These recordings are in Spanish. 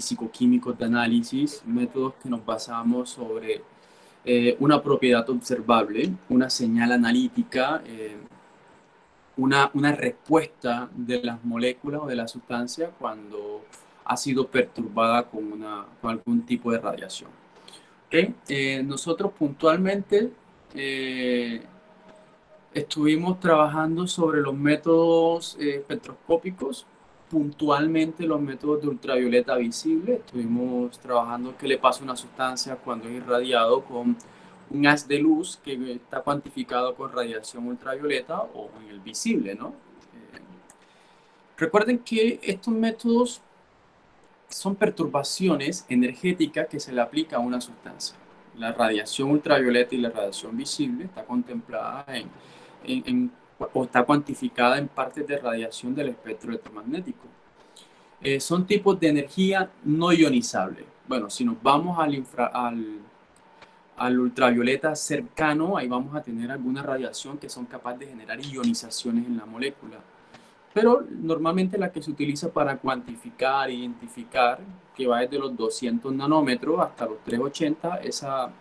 físico-químicos de análisis, métodos que nos basamos sobre una propiedad observable, una señal analítica, una respuesta de las moléculas o de la sustancia cuando ha sido perturbada con algún tipo de radiación. ¿Okay? Nosotros puntualmente eh, estuvimos trabajando sobre los métodos espectroscópicos, puntualmente los métodos de ultravioleta visible. Estuvimos trabajando qué le pasa a una sustancia cuando es irradiado con un haz de luz que está cuantificado con radiación ultravioleta o en el visible, ¿no? Recuerden que estos métodos son perturbaciones energéticas que se le aplica a una sustancia. La radiación ultravioleta y la radiación visible está contemplada o está cuantificada en partes de radiación del espectro electromagnético. Son tipos de energía no ionizable. Bueno, si nos vamos al ultravioleta cercano, ahí vamos a tener alguna radiación que son capaces de generar ionizaciones en la molécula. Pero normalmente la que se utiliza para cuantificar, identificar, que va desde los 200 nanómetros hasta los 380, esa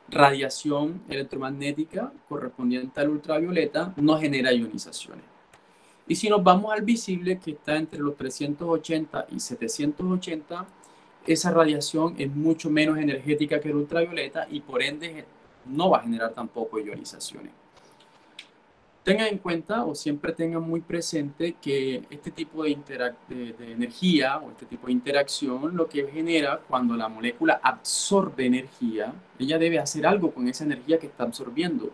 radiación electromagnética correspondiente al ultravioleta no genera ionizaciones. Y si nos vamos al visible, que está entre los 380 y 780, esa radiación es mucho menos energética que el ultravioleta y por ende no va a generar tampoco ionizaciones. Tengan en cuenta o siempre tengan muy presente que este tipo de energía o este tipo de interacción lo que genera cuando la molécula absorbe energía, ella debe hacer algo con esa energía que está absorbiendo.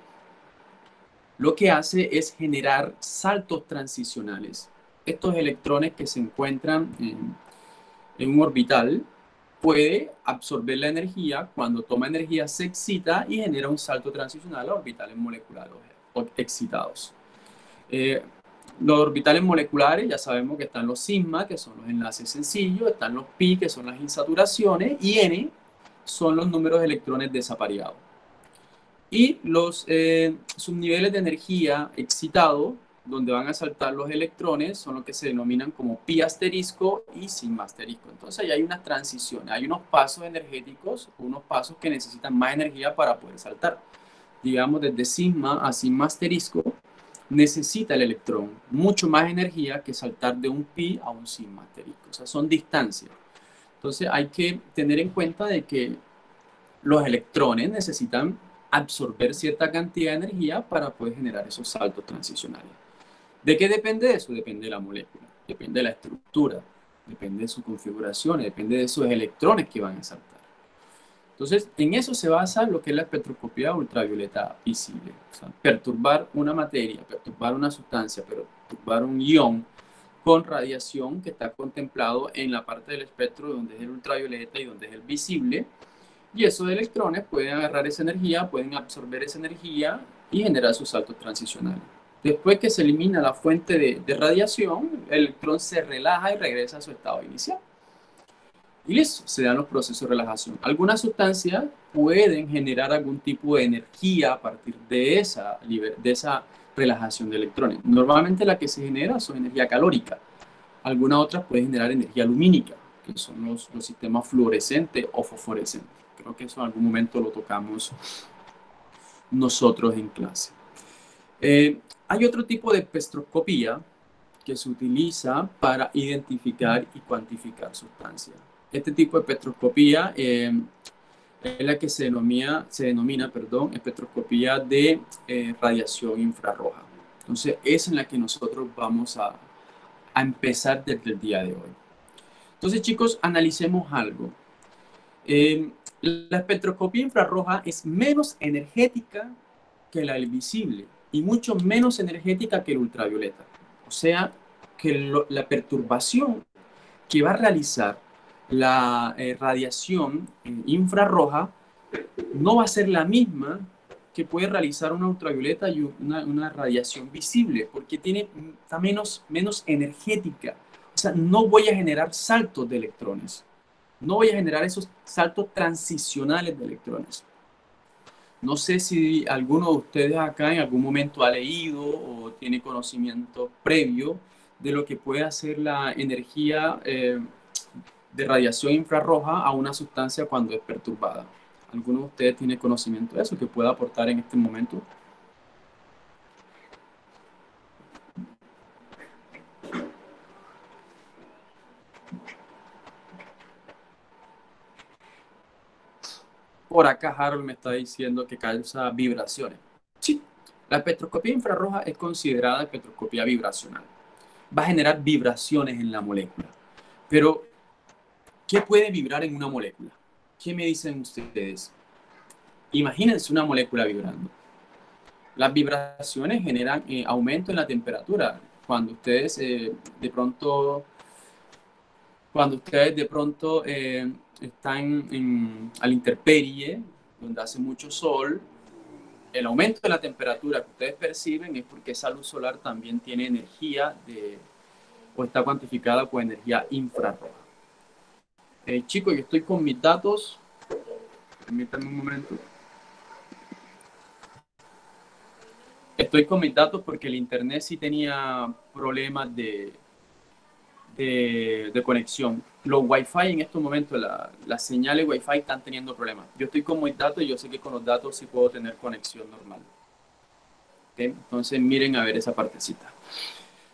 Lo que hace es generar saltos transicionales. Estos electrones que se encuentran en un orbital puede absorber la energía, cuando toma energía se excita y genera un salto transicional a orbitales moleculares excitados. Eh, los orbitales moleculares, ya sabemos que están los sigma, que son los enlaces sencillos, están los pi, que son las insaturaciones, y n son los números de electrones desapareados. Y los subniveles de energía excitado, donde van a saltar los electrones, son lo que se denominan como pi asterisco y sigma asterisco. Entonces ya hay unas transiciones, hay unos pasos energéticos, unos pasos que necesitan más energía para poder saltar. Digamos, desde sigma a sigma asterisco, necesita el electrón mucho más energía que saltar de un pi a un sigma asterisco. O sea, son distancias. Entonces hay que tener en cuenta de que los electrones necesitan absorber cierta cantidad de energía para poder generar esos saltos transicionales. ¿De qué depende eso? Depende de la molécula, depende de la estructura, depende de su configuración, depende de esos electrones que van a saltar. Entonces, en eso se basa lo que es la espectroscopía ultravioleta visible. O sea, perturbar una materia, perturbar una sustancia, perturbar un ion con radiación que está contemplado en la parte del espectro donde es el ultravioleta y donde es el visible. Y esos electrones pueden agarrar esa energía, pueden absorber esa energía y generar sus saltos transicionales. Después que se elimina la fuente de radiación, el electrón se relaja y regresa a su estado inicial. Y listo, se dan los procesos de relajación. Algunas sustancias pueden generar algún tipo de energía a partir de esa relajación de electrones. Normalmente la que se genera son energía calórica. Algunas otras pueden generar energía lumínica, que son los sistemas fluorescentes o fosforescentes. Creo que eso en algún momento lo tocamos nosotros en clase. Hay otro tipo de espectroscopía que se utiliza para identificar y cuantificar sustancias. Este tipo de espectroscopía es la que se denomina espectroscopía de radiación infrarroja. Entonces, es en la que nosotros vamos a empezar desde el día de hoy. Entonces, chicos, analicemos algo. La espectroscopía infrarroja es menos energética que la visible y mucho menos energética que el ultravioleta. O sea, que la perturbación que va a realizar la radiación infrarroja no va a ser la misma que puede realizar una ultravioleta y una radiación visible, porque está menos energética. O sea, no voy a generar saltos de electrones. No voy a generar esos saltos transicionales de electrones. No sé si alguno de ustedes acá en algún momento ha leído o tiene conocimiento previo de lo que puede hacer la energía de radiación infrarroja a una sustancia cuando es perturbada. ¿Alguno de ustedes tiene conocimiento de eso que pueda aportar en este momento? Por acá Harold me está diciendo que causa vibraciones. Sí, la espectroscopía infrarroja es considerada espectroscopía vibracional. Va a generar vibraciones en la molécula. Pero, ¿qué puede vibrar en una molécula? ¿Qué me dicen ustedes? Imagínense una molécula vibrando. Las vibraciones generan aumento en la temperatura. Cuando ustedes de pronto, cuando ustedes de pronto están a la intemperie, donde hace mucho sol, el aumento de la temperatura que ustedes perciben es porque esa luz solar también tiene energía o está cuantificada con energía infrarroja. Chicos, yo estoy con mis datos. Permítanme un momento. Estoy con mis datos porque el internet sí tenía problemas de conexión. Los Wi-Fi en estos momentos, las señales Wi-Fi están teniendo problemas. Yo estoy con mis datos y yo sé que con los datos sí puedo tener conexión normal. ¿Okay? Entonces miren a ver esa partecita.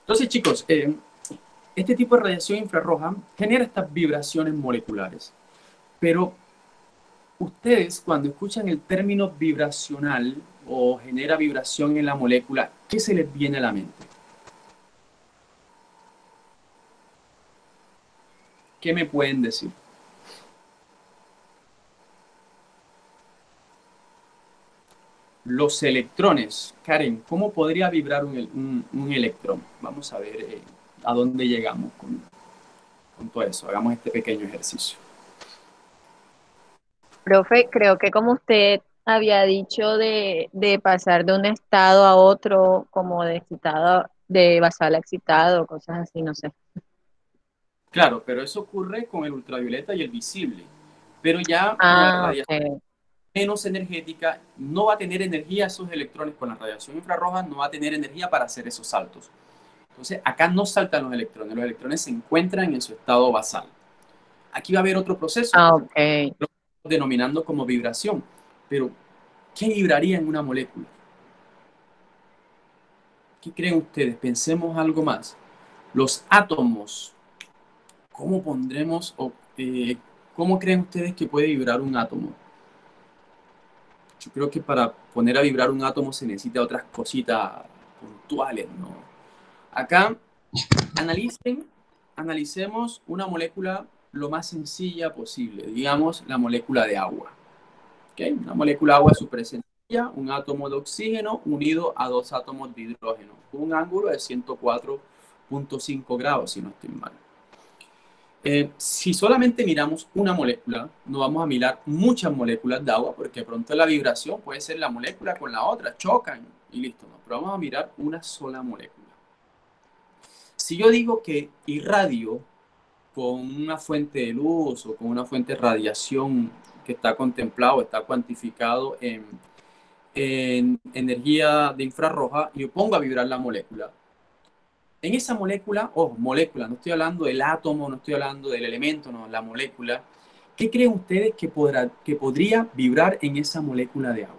Entonces chicos, este tipo de radiación infrarroja genera estas vibraciones moleculares. Pero ustedes cuando escuchan el término vibracional o genera vibración en la molécula, ¿qué se les viene a la mente? ¿Qué me pueden decir? Los electrones. Karen, ¿cómo podría vibrar un electrón? Vamos a ver a dónde llegamos con todo eso. Hagamos este pequeño ejercicio. Profe, creo que como usted había dicho de pasar de un estado a otro, como de excitado, de basal a excitado, cosas así, no sé. Claro, pero eso ocurre con el ultravioleta y el visible. Pero ya con la Ah, radiación ok. menos energética, no va a tener energía esos electrones con la radiación infrarroja, no va a tener energía para hacer esos saltos. Entonces, acá no saltan los electrones se encuentran en su estado basal. Aquí va a haber otro proceso, Ah, ok. lo denominando como vibración. Pero, ¿qué vibraría en una molécula? ¿Qué creen ustedes? Pensemos algo más. Los átomos, ¿cómo pondremos o cómo creen ustedes que puede vibrar un átomo? Yo creo que para poner a vibrar un átomo se necesita otras cositas puntuales, ¿no? Acá analicemos una molécula lo más sencilla posible, digamos la molécula de agua. ¿Okay? Una molécula de agua súper sencilla, un átomo de oxígeno unido a dos átomos de hidrógeno, con un ángulo de 104.5 grados, si no estoy mal. Si solamente miramos una molécula, no vamos a mirar muchas moléculas de agua, porque de pronto la vibración puede ser la molécula con la otra, chocan y listo, ¿no? Pero vamos a mirar una sola molécula. Si yo digo que irradio con una fuente de luz o con una fuente de radiación que está contemplado, está cuantificado en energía de infrarroja, y yo pongo a vibrar la molécula. En esa molécula, molécula, no estoy hablando del átomo, no estoy hablando del elemento, no, la molécula. ¿Qué creen ustedes que podría vibrar en esa molécula de agua?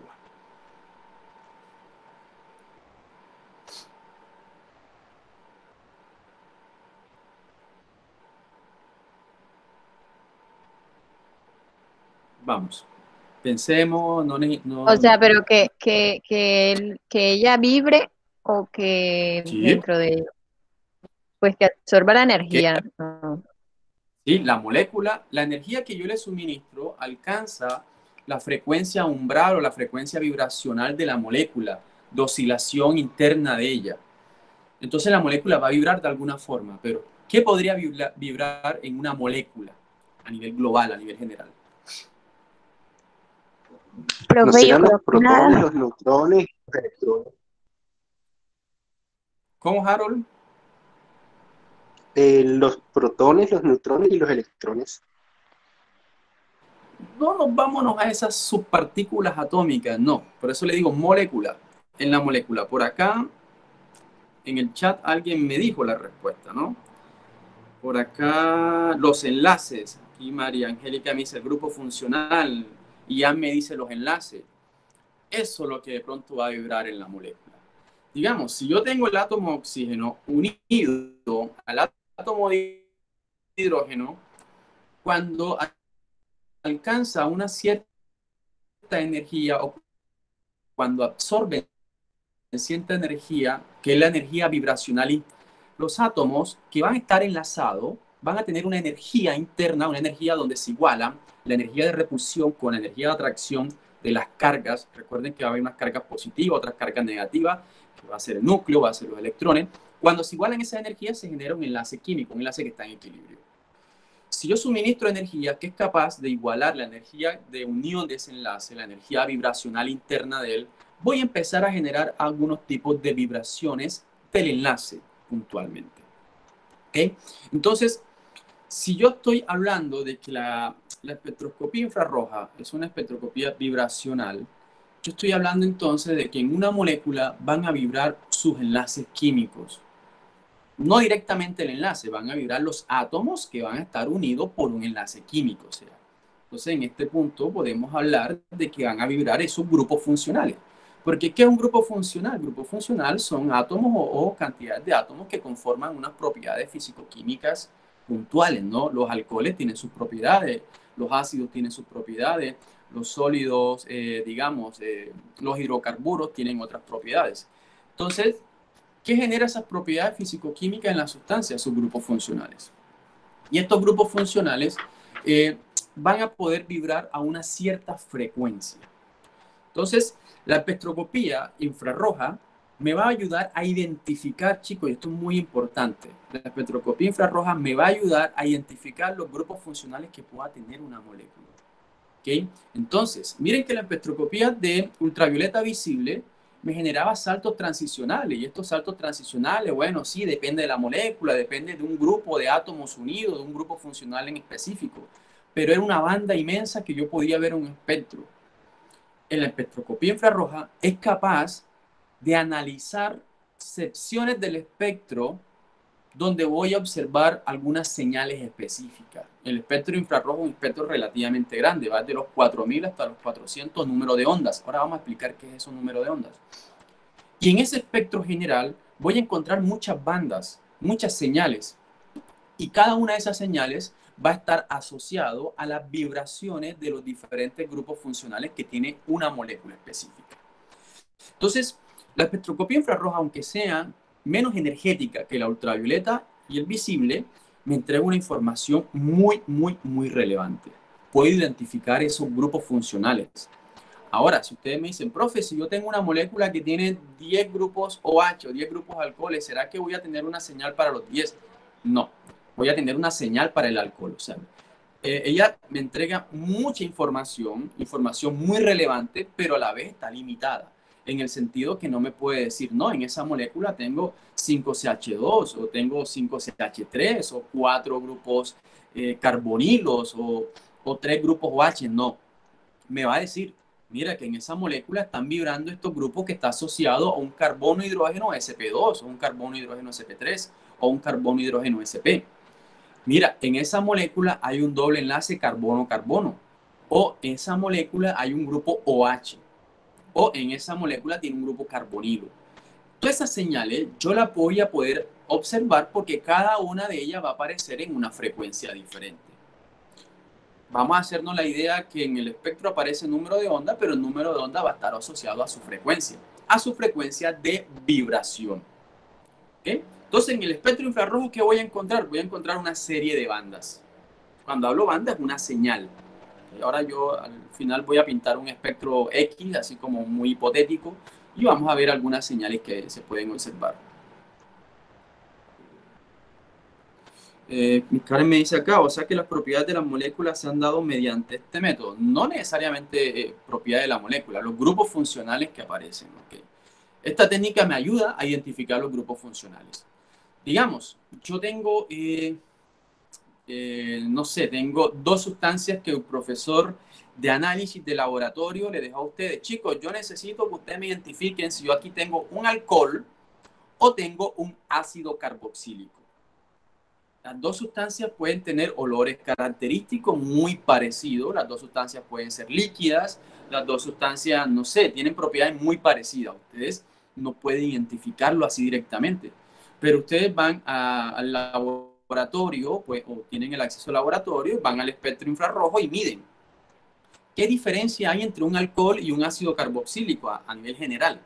Vamos, pensemos, O sea, pero que ella vibre o que sí, dentro de ello, pues que absorba la que energía. No. sí, la molécula, la energía que yo le suministro alcanza la frecuencia umbral o la frecuencia vibracional de la molécula, de oscilación interna de ella. Entonces la molécula va a vibrar de alguna forma, pero ¿qué podría vibrar en una molécula a nivel global, a nivel general? ¿No Profe, yo serán los creo que protones, nada. los neutrones, los electrones? ¿Cómo, Harold? Los protones, los neutrones y los electrones. No nos vámonos a esas subpartículas atómicas, no. Por eso le digo molécula. En la molécula. Por acá, en el chat, alguien me dijo la respuesta, ¿no? Por acá los enlaces. Aquí María Angélica me dice el grupo funcional y Ian me dice los enlaces. Eso es lo que de pronto va a vibrar en la molécula. Digamos, si yo tengo el átomo de oxígeno unido al átomo de hidrógeno, cuando alcanza una cierta energía o cuando absorbe cierta energía, que es la energía vibracional, los átomos que van a estar enlazados van a tener una energía interna, una energía donde se igualan la energía de repulsión con la energía de atracción de las cargas. Recuerden que va a haber unas cargas positivas, otras cargas negativas, que va a ser el núcleo, va a ser los electrones. Cuando se igualan esas energías se genera un enlace químico, un enlace que está en equilibrio. Si yo suministro energía que es capaz de igualar la energía de unión de ese enlace, la energía vibracional interna de él, voy a empezar a generar algunos tipos de vibraciones del enlace puntualmente. ¿Okay? Entonces, si yo estoy hablando de que la espectroscopía infrarroja es una espectroscopía vibracional, yo estoy hablando entonces de que en una molécula van a vibrar sus enlaces químicos. No directamente el enlace, van a vibrar los átomos que van a estar unidos por un enlace químico. O sea, entonces, en este punto podemos hablar de que van a vibrar esos grupos funcionales. Porque, ¿qué es un grupo funcional? Grupo funcional son átomos o cantidades de átomos que conforman unas propiedades físico-químicas puntuales, ¿no? Los alcoholes tienen sus propiedades, los ácidos tienen sus propiedades, los sólidos, los hidrocarburos tienen otras propiedades. Entonces, ¿qué genera esas propiedades físico-químicas en la sustancia? Sus grupos funcionales. Y estos grupos funcionales van a poder vibrar a una cierta frecuencia. Entonces, la espectroscopía infrarroja me va a ayudar a identificar, chicos, y esto es muy importante, la espectroscopía infrarroja me va a ayudar a identificar los grupos funcionales que pueda tener una molécula. ¿Okay? Entonces, miren que la espectroscopía de ultravioleta visible me generaba saltos transicionales, y estos saltos transicionales, bueno, sí, depende de la molécula, depende de un grupo de átomos unidos, de un grupo funcional en específico, pero era una banda inmensa que yo podía ver en un espectro. En la espectroscopía infrarroja es capaz de analizar secciones del espectro donde voy a observar algunas señales específicas. El espectro infrarrojo es un espectro relativamente grande, va de los 4000 hasta los 400 números de ondas. Ahora vamos a explicar qué es eso número de ondas. Y en ese espectro general voy a encontrar muchas bandas, muchas señales. Y cada una de esas señales va a estar asociado a las vibraciones de los diferentes grupos funcionales que tiene una molécula específica. Entonces, la espectroscopía infrarroja, aunque sea menos energética que la ultravioleta y el visible, me entrega una información muy relevante. Puedo identificar esos grupos funcionales. Ahora, si ustedes me dicen, profe, si yo tengo una molécula que tiene 10 grupos OH o 10 grupos alcoholes, ¿será que voy a tener una señal para los 10? No, voy a tener una señal para el alcohol. O sea, ella me entrega mucha información muy relevante, pero a la vez está limitada, en el sentido que no me puede decir, no, en esa molécula tengo 5CH2 o tengo 5CH3 o 4 grupos carbonilos o 3 grupos OH. No, me va a decir, mira que en esa molécula están vibrando estos grupos que está asociado a un carbono hidrógeno sp2 o un carbono hidrógeno sp3 o un carbono hidrógeno sp. Mira, en esa molécula hay un doble enlace carbono-carbono, o en esa molécula hay un grupo OH, o en esa molécula tiene un grupo carbonilo. Todas esas señales yo las voy a poder observar porque cada una de ellas va a aparecer en una frecuencia diferente. Vamos a hacernos la idea que en el espectro aparece el número de onda, pero el número de onda va a estar asociado a su frecuencia de vibración. ¿Okay? Entonces, en el espectro infrarrojo, ¿qué voy a encontrar? Voy a encontrar una serie de bandas. Cuando hablo banda, es una señal. Y ahora yo al final voy a pintar un espectro X, así como muy hipotético, y vamos a ver algunas señales que se pueden observar. Karen me dice acá, o sea que las propiedades de las moléculas se han dado mediante este método. No necesariamente propiedades de la molécula, los grupos funcionales que aparecen. ¿Okay? Esta técnica me ayuda a identificar los grupos funcionales. Digamos, yo tengo, no sé, tengo dos sustancias que un profesor de análisis de laboratorio le dejó a ustedes. Chicos, yo necesito que ustedes me identifiquen si yo aquí tengo un alcohol o tengo un ácido carboxílico. Las dos sustancias pueden tener olores característicos muy parecidos, las dos sustancias pueden ser líquidas, las dos sustancias, no sé, tienen propiedades muy parecidas. Ustedes no pueden identificarlo así directamente, pero ustedes van al laboratorio, pues, o tienen el acceso al laboratorio, van al espectro infrarrojo y miden. ¿Qué diferencia hay entre un alcohol y un ácido carboxílico a nivel general?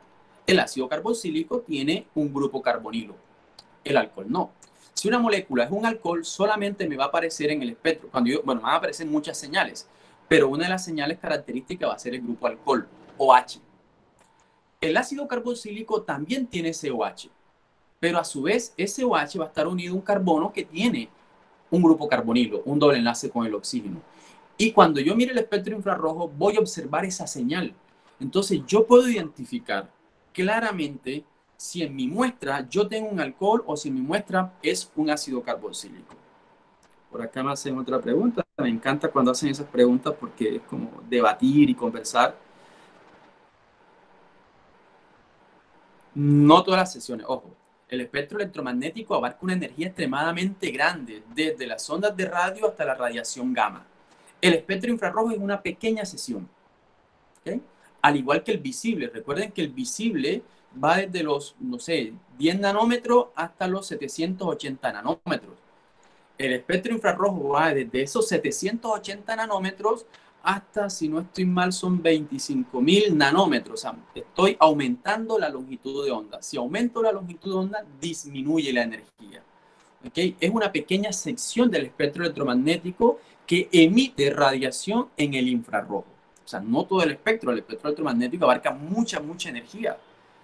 El ácido carboxílico tiene un grupo carbonilo, el alcohol no. Si una molécula es un alcohol, solamente me va a aparecer en el espectro. Bueno, me van a aparecer muchas señales, pero una de las señales características va a ser el grupo alcohol, OH. El ácido carboxílico también tiene COH, pero a su vez ese OH va a estar unido a un carbono que tiene un grupo carbonilo, un doble enlace con el oxígeno. Y cuando yo mire el espectro infrarrojo, voy a observar esa señal. Entonces yo puedo identificar claramente si en mi muestra yo tengo un alcohol o si en mi muestra es un ácido carboxílico. Por acá me hacen otra pregunta. Me encanta cuando hacen esas preguntas porque es como debatir y conversar. No todas las sesiones, ojo. El espectro electromagnético abarca una energía extremadamente grande, desde las ondas de radio hasta la radiación gamma. El espectro infrarrojo es una pequeña sesión, ¿okay? Al igual que el visible. Recuerden que el visible va desde los, no sé, 10 nanómetros hasta los 780 nanómetros. El espectro infrarrojo va desde esos 780 nanómetros hasta, si no estoy mal, son 25.000 nanómetros. O sea, estoy aumentando la longitud de onda. Si aumento la longitud de onda, disminuye la energía. ¿Okay? Es una pequeña sección del espectro electromagnético que emite radiación en el infrarrojo. O sea, no todo el espectro electromagnético abarca mucha energía.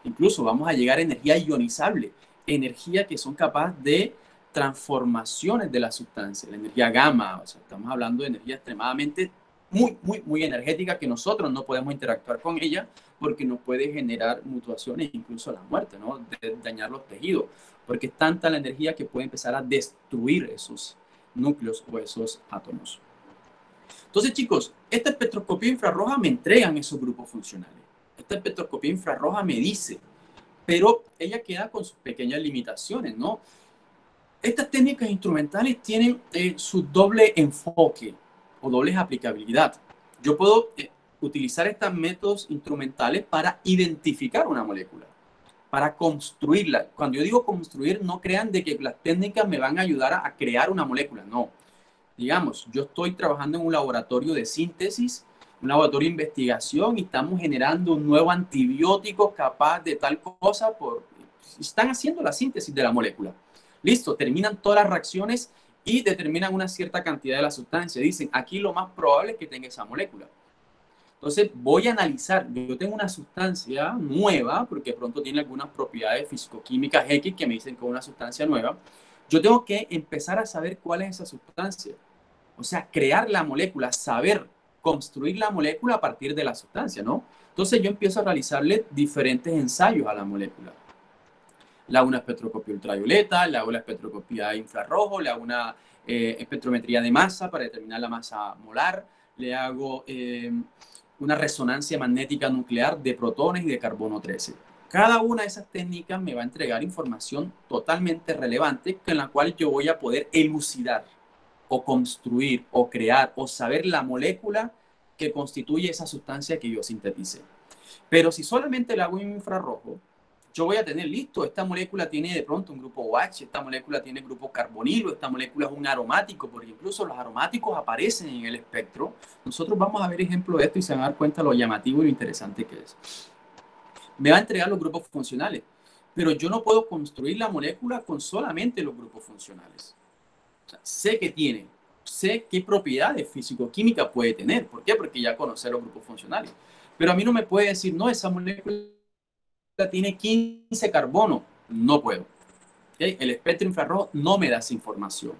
Incluso vamos a llegar a energía ionizable, energía que son capaces de transformaciones de la sustancia, la energía gamma. O sea, estamos hablando de energía extremadamente muy energética que nosotros no podemos interactuar con ella porque nos puede generar mutuaciones, incluso la muerte, ¿no? De dañar los tejidos, porque es tanta la energía que puede empezar a destruir esos núcleos o esos átomos. Entonces, chicos, esta espectroscopía infrarroja me entregan esos grupos funcionales. Esta espectroscopía infrarroja me dice, pero ella queda con sus pequeñas limitaciones, ¿no? Estas técnicas instrumentales tienen su doble enfoque o doble aplicabilidad. Yo puedo utilizar estos métodos instrumentales para identificar una molécula, para construirla. Cuando yo digo construir, no crean de que las técnicas me van a ayudar a crear una molécula, no. Digamos, yo estoy trabajando en un laboratorio de síntesis, un laboratorio de investigación y estamos generando un nuevo antibiótico capaz de tal cosa. Están haciendo la síntesis de la molécula. Listo, terminan todas las reacciones y determinan una cierta cantidad de la sustancia. Dicen, aquí lo más probable es que tenga esa molécula. Entonces voy a analizar, yo tengo una sustancia nueva, porque pronto tiene algunas propiedades físico-químicas X que me dicen que es una sustancia nueva. Yo tengo que empezar a saber cuál es esa sustancia. O sea, crear la molécula, saber construir la molécula a partir de la sustancia, ¿no? Entonces yo empiezo a realizarle diferentes ensayos a la molécula. Le hago una espectroscopía ultravioleta, le hago la espectroscopía infrarrojo, le hago una espectrometría de masa para determinar la masa molar, le hago una resonancia magnética nuclear de protones y de carbono 13. Cada una de esas técnicas me va a entregar información totalmente relevante con la cual yo voy a poder elucidar o construir o crear o saber la molécula que constituye esa sustancia que yo sinteticé. Pero si solamente le hago un infrarrojo, yo voy a tener listo, esta molécula tiene de pronto un grupo OH, esta molécula tiene grupo carbonilo, esta molécula es un aromático, porque incluso los aromáticos aparecen en el espectro. Nosotros vamos a ver ejemplo de esto y se van a dar cuenta lo llamativo y lo interesante que es. Me va a entregar los grupos funcionales, pero yo no puedo construir la molécula con solamente los grupos funcionales. O sea, sé que tiene, sé qué propiedades físico-químicas puede tener. ¿Por qué? Porque ya conocí los grupos funcionales. Pero a mí no me puede decir, no, esa molécula tiene 15 carbono. No puedo. ¿Okay? El espectro infrarrojo no me da esa información.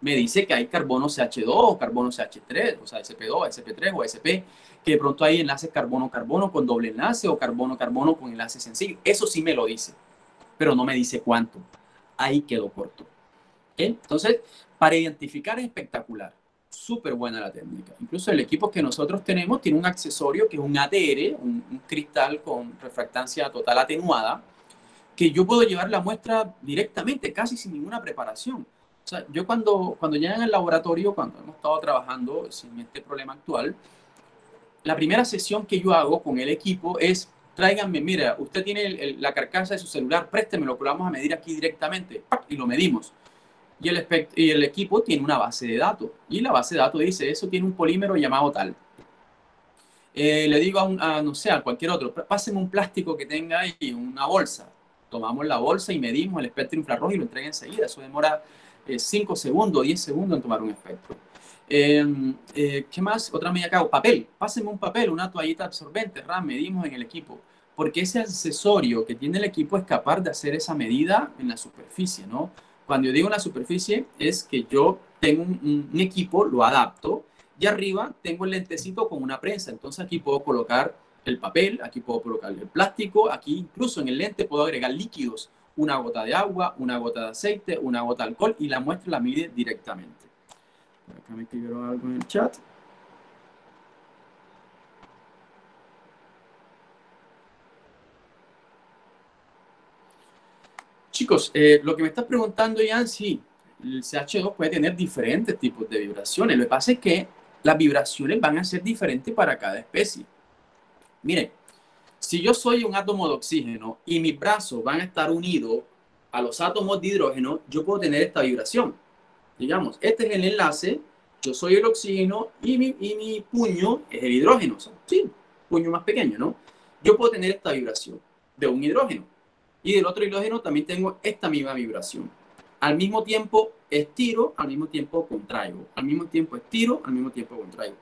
Me dice que hay carbono CH2 o carbono CH3, o sea, SP2, SP3 o SP, que de pronto hay enlaces carbono-carbono con doble enlace o carbono-carbono con enlace sencillo. Eso sí me lo dice, pero no me dice cuánto. Ahí quedó corto. ¿Okay? Entonces, para identificar es espectacular. Súper buena la técnica. Incluso el equipo que nosotros tenemos tiene un accesorio que es un ATR, un cristal con refractancia total atenuada, que yo puedo llevar la muestra directamente, casi sin ninguna preparación. O sea, yo cuando llegan al laboratorio, cuando hemos estado trabajando sin este problema actual, la primera sesión que yo hago con el equipo es, tráiganme, mira, usted tiene la carcasa de su celular, préstemelo, que lo vamos a medir aquí directamente, ¡pac! Y lo medimos. Y el equipo tiene una base de datos, y la base de datos dice, eso tiene un polímero llamado tal. Le digo no sé, a cualquier otro, pásenme un plástico que tenga ahí, una bolsa. Tomamos la bolsa y medimos el espectro infrarrojo y lo entrega enseguida. Eso demora 5 segundos, 10 segundos en tomar un espectro. ¿Qué más? Otra medida que hago, papel. Pásenme un papel, una toallita absorbente, medimos en el equipo. Porque ese accesorio que tiene el equipo es capaz de hacer esa medida en la superficie, ¿no? Cuando yo digo en la superficie, es que yo tengo un equipo, lo adapto, y arriba tengo el lentecito con una prensa. Entonces aquí puedo colocar el papel, aquí puedo colocar el plástico, aquí incluso en el lente puedo agregar líquidos, una gota de agua, una gota de aceite, una gota de alcohol, y la muestra la mide directamente. Acá me escribieron algo en el chat. Chicos, lo que me estás preguntando, Ian, sí, el CH2 puede tener diferentes tipos de vibraciones. Lo que pasa es que las vibraciones van a ser diferentes para cada especie. Mire, si yo soy un átomo de oxígeno y mis brazos van a estar unidos a los átomos de hidrógeno, yo puedo tener esta vibración. Digamos, este es el enlace, yo soy el oxígeno y mi puño es el hidrógeno. O sea, sí, puño más pequeño, ¿no? Yo puedo tener esta vibración de un hidrógeno. Y del otro hidrógeno también tengo esta misma vibración. Al mismo tiempo estiro, al mismo tiempo contraigo. Al mismo tiempo estiro, al mismo tiempo contraigo.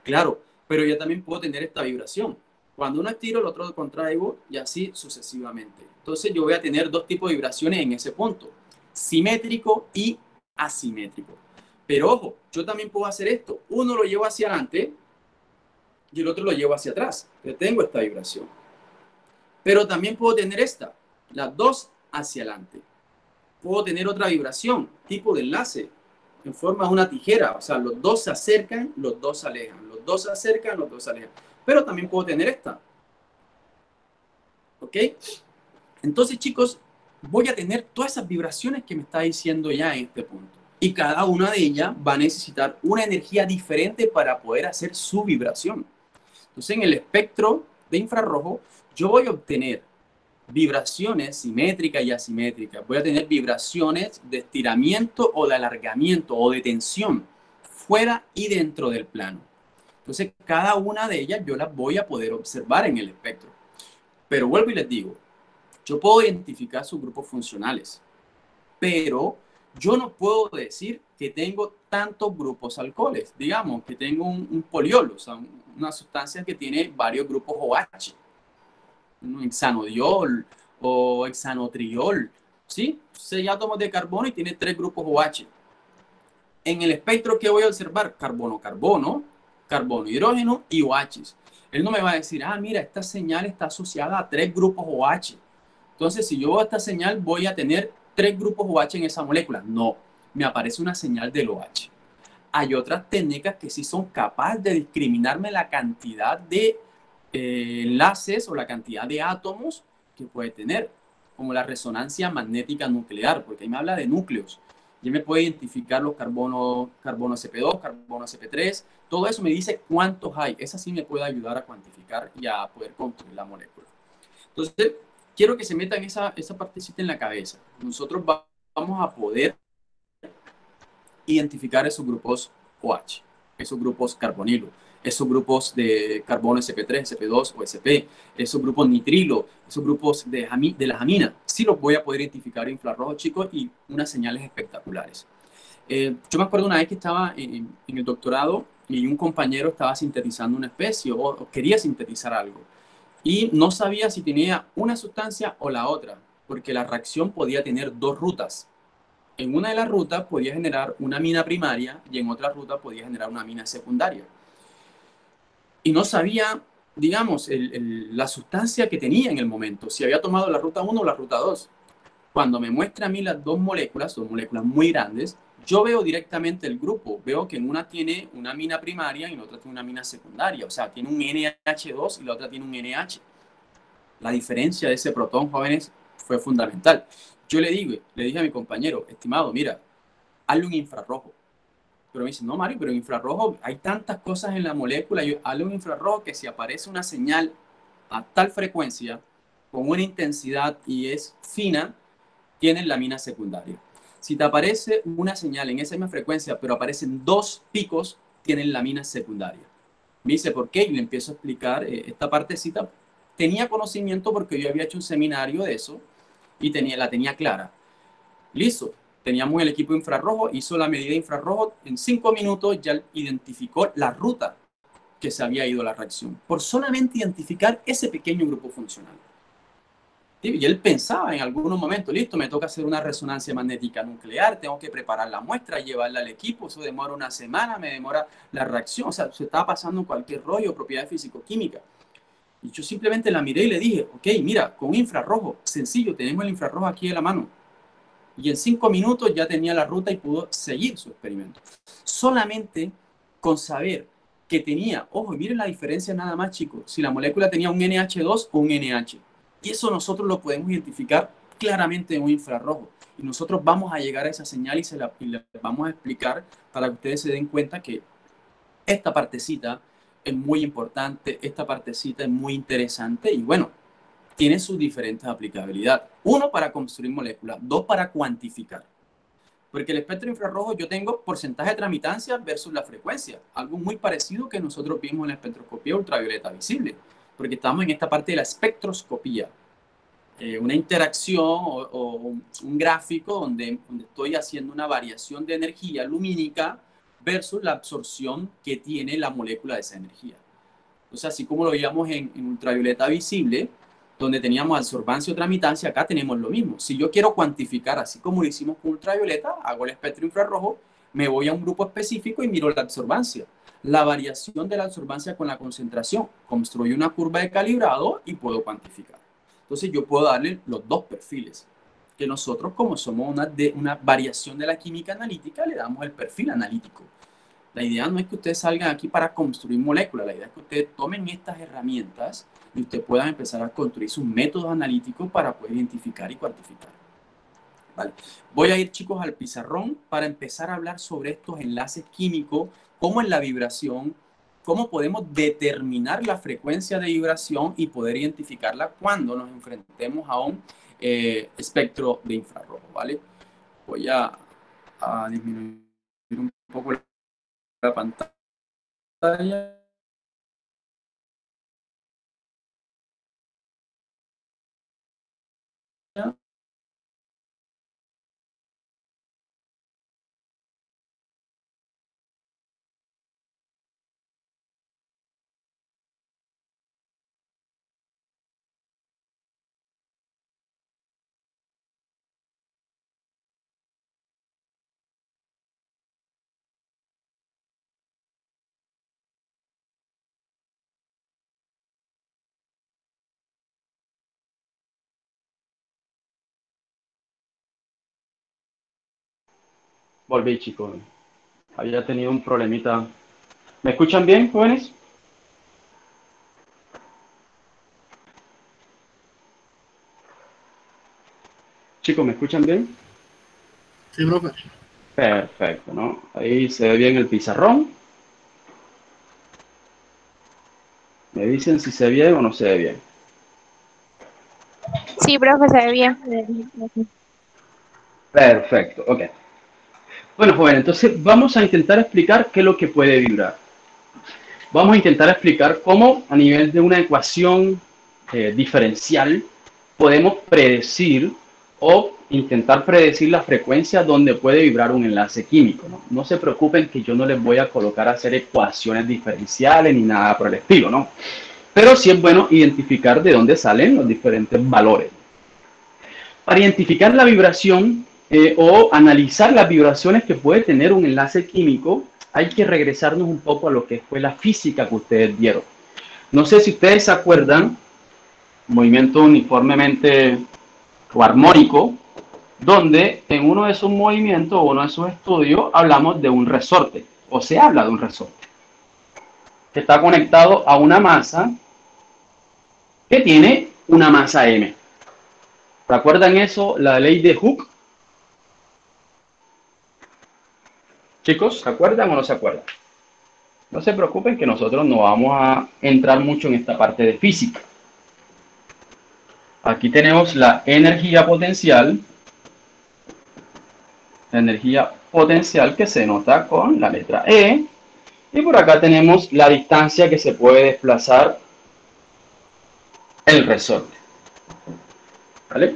Claro, pero yo también puedo tener esta vibración. Cuando uno estiro, el otro contraigo y así sucesivamente. Entonces yo voy a tener dos tipos de vibraciones en ese punto. Simétrico y asimétrico. Pero ojo, yo también puedo hacer esto. Uno lo llevo hacia adelante y el otro lo llevo hacia atrás. Yo tengo esta vibración. Pero también puedo tener esta, las dos hacia adelante. Puedo tener otra vibración, tipo de enlace, en forma de una tijera. O sea, los dos se acercan, los dos se alejan. Los dos se acercan, los dos se alejan. Pero también puedo tener esta. ¿Ok? Entonces, chicos, voy a tener todas esas vibraciones que me está diciendo ya en este punto. Y cada una de ellas va a necesitar una energía diferente para poder hacer su vibración. Entonces, en el espectro de infrarrojo, yo voy a obtener vibraciones simétricas y asimétricas. Voy a tener vibraciones de estiramiento o de alargamiento o de tensión fuera y dentro del plano. Entonces, cada una de ellas yo las voy a poder observar en el espectro. Pero vuelvo y les digo, yo puedo identificar sus grupos funcionales, pero yo no puedo decir que tengo tantos grupos alcoholes. Digamos que tengo un poliol, o sea, una sustancia que tiene varios grupos OH, un hexanodiol o hexanotriol, ¿sí? 6 átomos de carbono y tiene 3 grupos OH. En el espectro, ¿qué voy a observar? Carbono-carbono, carbono-hidrógeno y OH. Él no me va a decir, mira, esta señal está asociada a 3 grupos OH. Entonces, si yo veo esta señal, voy a tener 3 grupos OH en esa molécula. No, me aparece una señal del OH. Hay otras técnicas que sí son capaces de discriminarme la cantidad de enlaces o la cantidad de átomos que puede tener, como la resonancia magnética nuclear, porque ahí me habla de núcleos. Y me puede identificar los carbono CP2, carbono CP3, todo eso me dice cuántos hay. Esa sí me puede ayudar a cuantificar y a poder construir la molécula. Entonces, quiero que se metan esa partecita en la cabeza. Nosotros vamos a poder identificar esos grupos OH, esos grupos carbonilo, esos grupos de carbono SP3, SP2 o SP, esos grupos nitrilo, esos grupos de las aminas. Sí los voy a poder identificar en infrarrojo, chicos, y unas señales espectaculares. Yo me acuerdo una vez que estaba en el doctorado y un compañero estaba sintetizando una especie o quería sintetizar algo y no sabía si tenía una sustancia o la otra, porque la reacción podía tener dos rutas. En una de las rutas podía generar una amina primaria y en otra ruta podía generar una amina secundaria. Y no sabía, digamos, la sustancia que tenía en el momento, si había tomado la ruta 1 o la ruta 2. Cuando me muestra a mí las dos moléculas, son moléculas muy grandes, yo veo directamente el grupo. Veo que en una tiene una amina primaria y en la otra tiene una amina secundaria. O sea, tiene un NH2 y la otra tiene un NH. La diferencia de ese protón, jóvenes, fue fundamental. Yo le dije a mi compañero, estimado, mira, hazle un infrarrojo. Pero me dice, no, Mario, pero en infrarrojo hay tantas cosas en la molécula. Yo, hazle un infrarrojo que si aparece una señal a tal frecuencia, con una intensidad y es fina, tienen lamina secundaria. Si te aparece una señal en esa misma frecuencia, pero aparecen 2 picos, tienen lamina secundaria. Me dice, ¿por qué? Y le empiezo a explicar esta partecita. Tenía conocimiento porque yo había hecho un seminario de eso y la tenía clara. Listo. Teníamos el equipo infrarrojo, hizo la medida de infrarrojo. En 5 minutos ya identificó la ruta que se había ido la reacción, por solamente identificar ese pequeño grupo funcional. Y él pensaba en algunos momentos, listo, me toca hacer una resonancia magnética nuclear, tengo que preparar la muestra, llevarla al equipo, eso demora una semana, me demora la reacción, o sea, se estaba pasando cualquier rollo, propiedad físico-química. Y yo simplemente la miré y le dije, ok, mira, con infrarrojo, sencillo, tenemos el infrarrojo aquí de la mano. Y en 5 minutos ya tenía la ruta y pudo seguir su experimento. Solamente con saber que tenía, ojo, miren la diferencia nada más, chicos, si la molécula tenía un NH2 o un NH. Y eso nosotros lo podemos identificar claramente en un infrarrojo. Y nosotros vamos a llegar a esa señal y le vamos a explicar para que ustedes se den cuenta que esta partecita es muy importante, esta partecita es muy interesante y bueno, tiene sus diferentes aplicabilidades. 1, para construir moléculas. 2, para cuantificar. Porque el espectro infrarrojo yo tengo porcentaje de tramitancia versus la frecuencia. Algo muy parecido que nosotros vimos en la espectroscopía ultravioleta visible. Porque estamos en esta parte de la espectroscopía. Una interacción o un gráfico donde estoy haciendo una variación de energía lumínica versus la absorción que tiene la molécula de esa energía. Entonces, así como lo veíamos en ultravioleta visible, donde teníamos absorbancia o tramitancia, acá tenemos lo mismo. Si yo quiero cuantificar, así como lo hicimos con ultravioleta, hago el espectro infrarrojo, me voy a un grupo específico y miro la absorbancia. La variación de la absorbancia con la concentración. Construyo una curva de calibrado y puedo cuantificar. Entonces yo puedo darle los 2 perfiles. Que nosotros, como somos una variación de la química analítica, le damos el perfil analítico. La idea no es que ustedes salgan aquí para construir moléculas, la idea es que ustedes tomen estas herramientas y ustedes puedan empezar a construir sus métodos analíticos para poder identificar y cuantificar. Vale. Voy a ir, chicos, al pizarrón para empezar a hablar sobre estos enlaces químicos, cómo es la vibración, cómo podemos determinar la frecuencia de vibración y poder identificarla cuando nos enfrentemos a un espectro de infrarrojo, ¿vale? Voy a disminuir un poco la pantalla. Volví, chicos. Había tenido un problemita. ¿Me escuchan bien, jóvenes? Chicos, ¿me escuchan bien? Sí, profe. Perfecto, ¿no? Ahí se ve bien el pizarrón. Me dicen si se ve bien o no se ve bien. Sí, profe, se ve bien. Perfecto, ok. Bueno, jóvenes, entonces vamos a intentar explicar qué es lo que puede vibrar. Vamos a intentar explicar cómo a nivel de una ecuación diferencial podemos predecir o intentar predecir la frecuencia donde puede vibrar un enlace químico, ¿no? No se preocupen que yo no les voy a colocar a hacer ecuaciones diferenciales ni nada por el estilo, ¿no? Pero sí es bueno identificar de dónde salen los diferentes valores. Para identificar la vibración o analizar las vibraciones que puede tener un enlace químico, hay que regresarnos un poco a lo que fue la física que ustedes dieron. No sé si ustedes se acuerdan, movimiento uniformemente o armónico, donde en uno de sus movimientos o uno de sus estudios hablamos de un resorte, o se habla de un resorte, que está conectado a una masa que tiene una masa m. ¿Recuerdan eso? La ley de Hooke. Chicos, ¿se acuerdan o no se acuerdan? No se preocupen que nosotros no vamos a entrar mucho en esta parte de física. Aquí tenemos la energía potencial que se nota con la letra E. Y por acá tenemos la distancia que se puede desplazar el resorte. ¿Vale?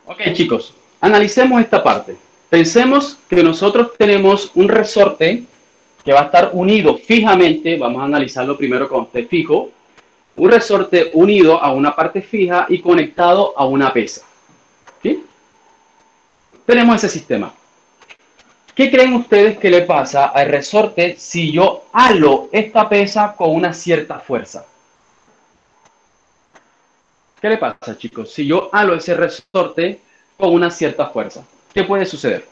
Ok, chicos, analicemos esta parte. Pensemos que nosotros tenemos un resorte que va a estar unido fijamente. Vamos a analizarlo primero con este fijo. Un resorte unido a una parte fija y conectado a una pesa. ¿Sí? Tenemos ese sistema. ¿Qué creen ustedes que le pasa al resorte si yo halo esta pesa con una cierta fuerza? ¿Qué le pasa, chicos? Si yo halo ese resorte con una cierta fuerza, ¿qué puede suceder?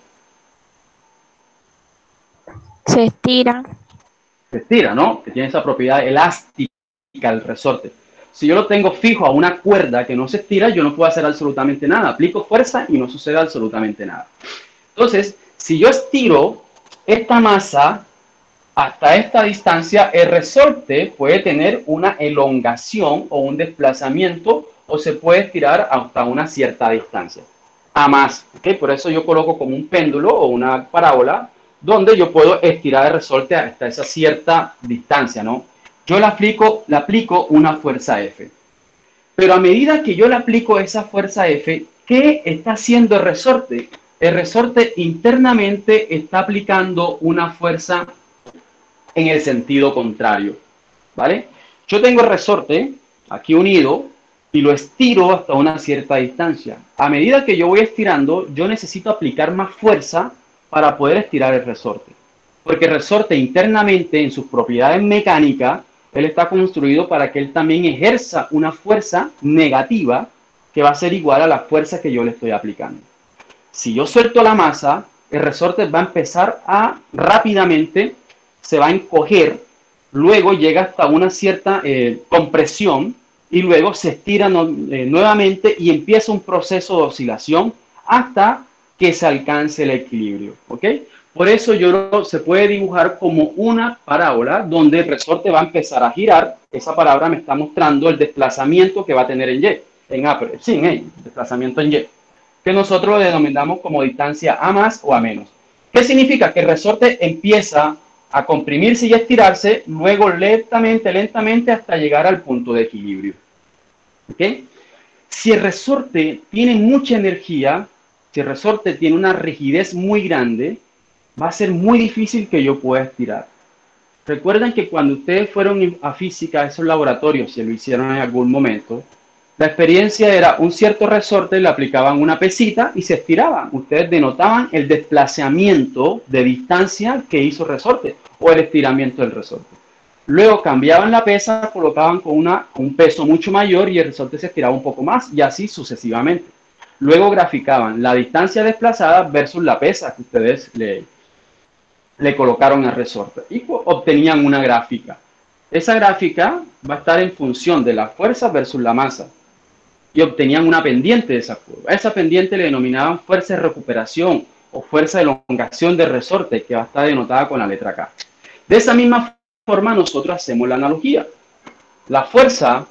Se estira. Se estira, ¿no? Que tiene esa propiedad elástica el resorte. Si yo lo tengo fijo a una cuerda que no se estira, yo no puedo hacer absolutamente nada. Aplico fuerza y no sucede absolutamente nada. Entonces, si yo estiro esta masa hasta esta distancia, el resorte puede tener una elongación o un desplazamiento o se puede estirar hasta una cierta distancia. A más, ¿okay? Por eso yo coloco como un péndulo o una parábola donde yo puedo estirar el resorte hasta esa cierta distancia, ¿no? Yo le aplico una fuerza F. Pero a medida que yo le aplico esa fuerza F, ¿qué está haciendo el resorte? El resorte internamente está aplicando una fuerza en el sentido contrario, ¿vale? Yo tengo el resorte aquí unido y lo estiro hasta una cierta distancia. A medida que yo voy estirando, yo necesito aplicar más fuerza para poder estirar el resorte. Porque el resorte internamente, en sus propiedades mecánicas, él está construido para que él también ejerza una fuerza negativa que va a ser igual a la fuerza que yo le estoy aplicando. Si yo suelto la masa, el resorte va a empezar a rápidamente, se va a encoger, luego llega hasta una cierta compresión y luego se estira nuevamente y empieza un proceso de oscilación hasta que se alcance el equilibrio, ¿ok? Por eso se puede dibujar como una parábola donde el resorte va a empezar a girar. Esa parábola me está mostrando el desplazamiento que va a tener en Y, desplazamiento en Y, que nosotros lo denominamos como distancia A más o A menos. ¿Qué significa? Que el resorte empieza a comprimirse y a estirarse, luego lentamente hasta llegar al punto de equilibrio. ¿Okay? Si el resorte tiene mucha energía, si el resorte tiene una rigidez muy grande, va a ser muy difícil que yo pueda estirar. Recuerden que cuando ustedes fueron a física, a esos laboratorios, si lo hicieron en algún momento, la experiencia era un cierto resorte, le aplicaban una pesita y se estiraban. Ustedes denotaban el desplazamiento de distancia que hizo el resorte o el estiramiento del resorte. Luego cambiaban la pesa, colocaban con un peso mucho mayor y el resorte se estiraba un poco más y así sucesivamente. Luego graficaban la distancia desplazada versus la pesa que ustedes le colocaron al resorte y obtenían una gráfica. Esa gráfica va a estar en función de la fuerza versus la masa y obtenían una pendiente de esa curva. A esa pendiente le denominaban fuerza de recuperación o fuerza de elongación del resorte, que va a estar denotada con la letra K. De esa misma forma nosotros hacemos la analogía. La fuerza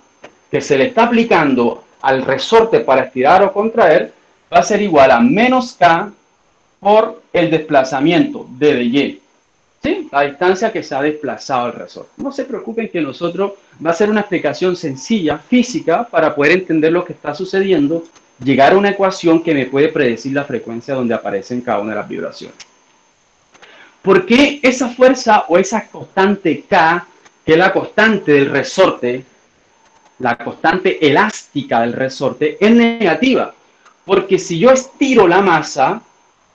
que se le está aplicando al resorte para estirar o contraer va a ser igual a menos K por el desplazamiento D de Y. ¿Sí? La distancia que se ha desplazado el resorte. No se preocupen que nosotros va a ser una explicación sencilla, física, para poder entender lo que está sucediendo, llegar a una ecuación que me puede predecir la frecuencia donde aparecen cada una de las vibraciones. ¿Por qué esa fuerza o esa constante K, que es la constante del resorte, la constante elástica del resorte, es negativa? Porque si yo estiro la masa,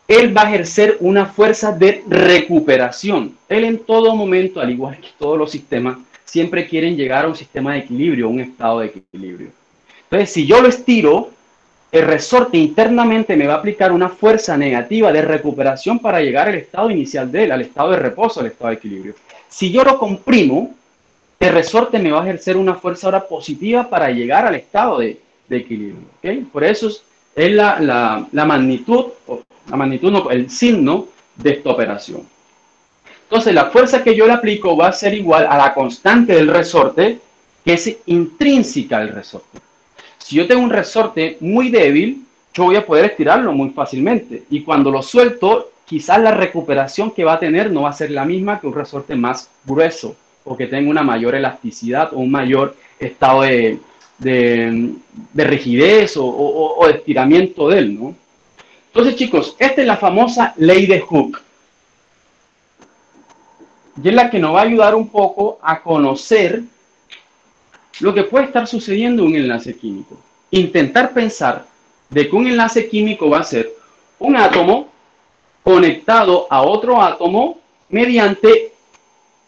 él va a ejercer una fuerza de recuperación. Él en todo momento, al igual que todos los sistemas, siempre quieren llegar a un sistema de equilibrio, un estado de equilibrio. Entonces, si yo lo estiro, el resorte internamente me va a aplicar una fuerza negativa de recuperación para llegar al estado inicial de él, al estado de reposo, al estado de equilibrio. Si yo lo comprimo, el resorte me va a ejercer una fuerza ahora positiva para llegar al estado de equilibrio. ¿Okay? Por eso es la magnitud, no, el signo de esta operación. Entonces, la fuerza que yo le aplico va a ser igual a la constante del resorte, que es intrínseca al resorte. Si yo tengo un resorte muy débil, yo voy a poder estirarlo muy fácilmente. Y cuando lo suelto, quizás la recuperación que va a tener no va a ser la misma que un resorte más grueso, o que tenga una mayor elasticidad o un mayor estado de rigidez o de estiramiento de él, ¿no? Entonces, chicos, esta es la famosa ley de Hooke. Y es la que nos va a ayudar un poco a conocer lo que puede estar sucediendo en un enlace químico. Intentar pensar de que un enlace químico va a ser un átomo conectado a otro átomo mediante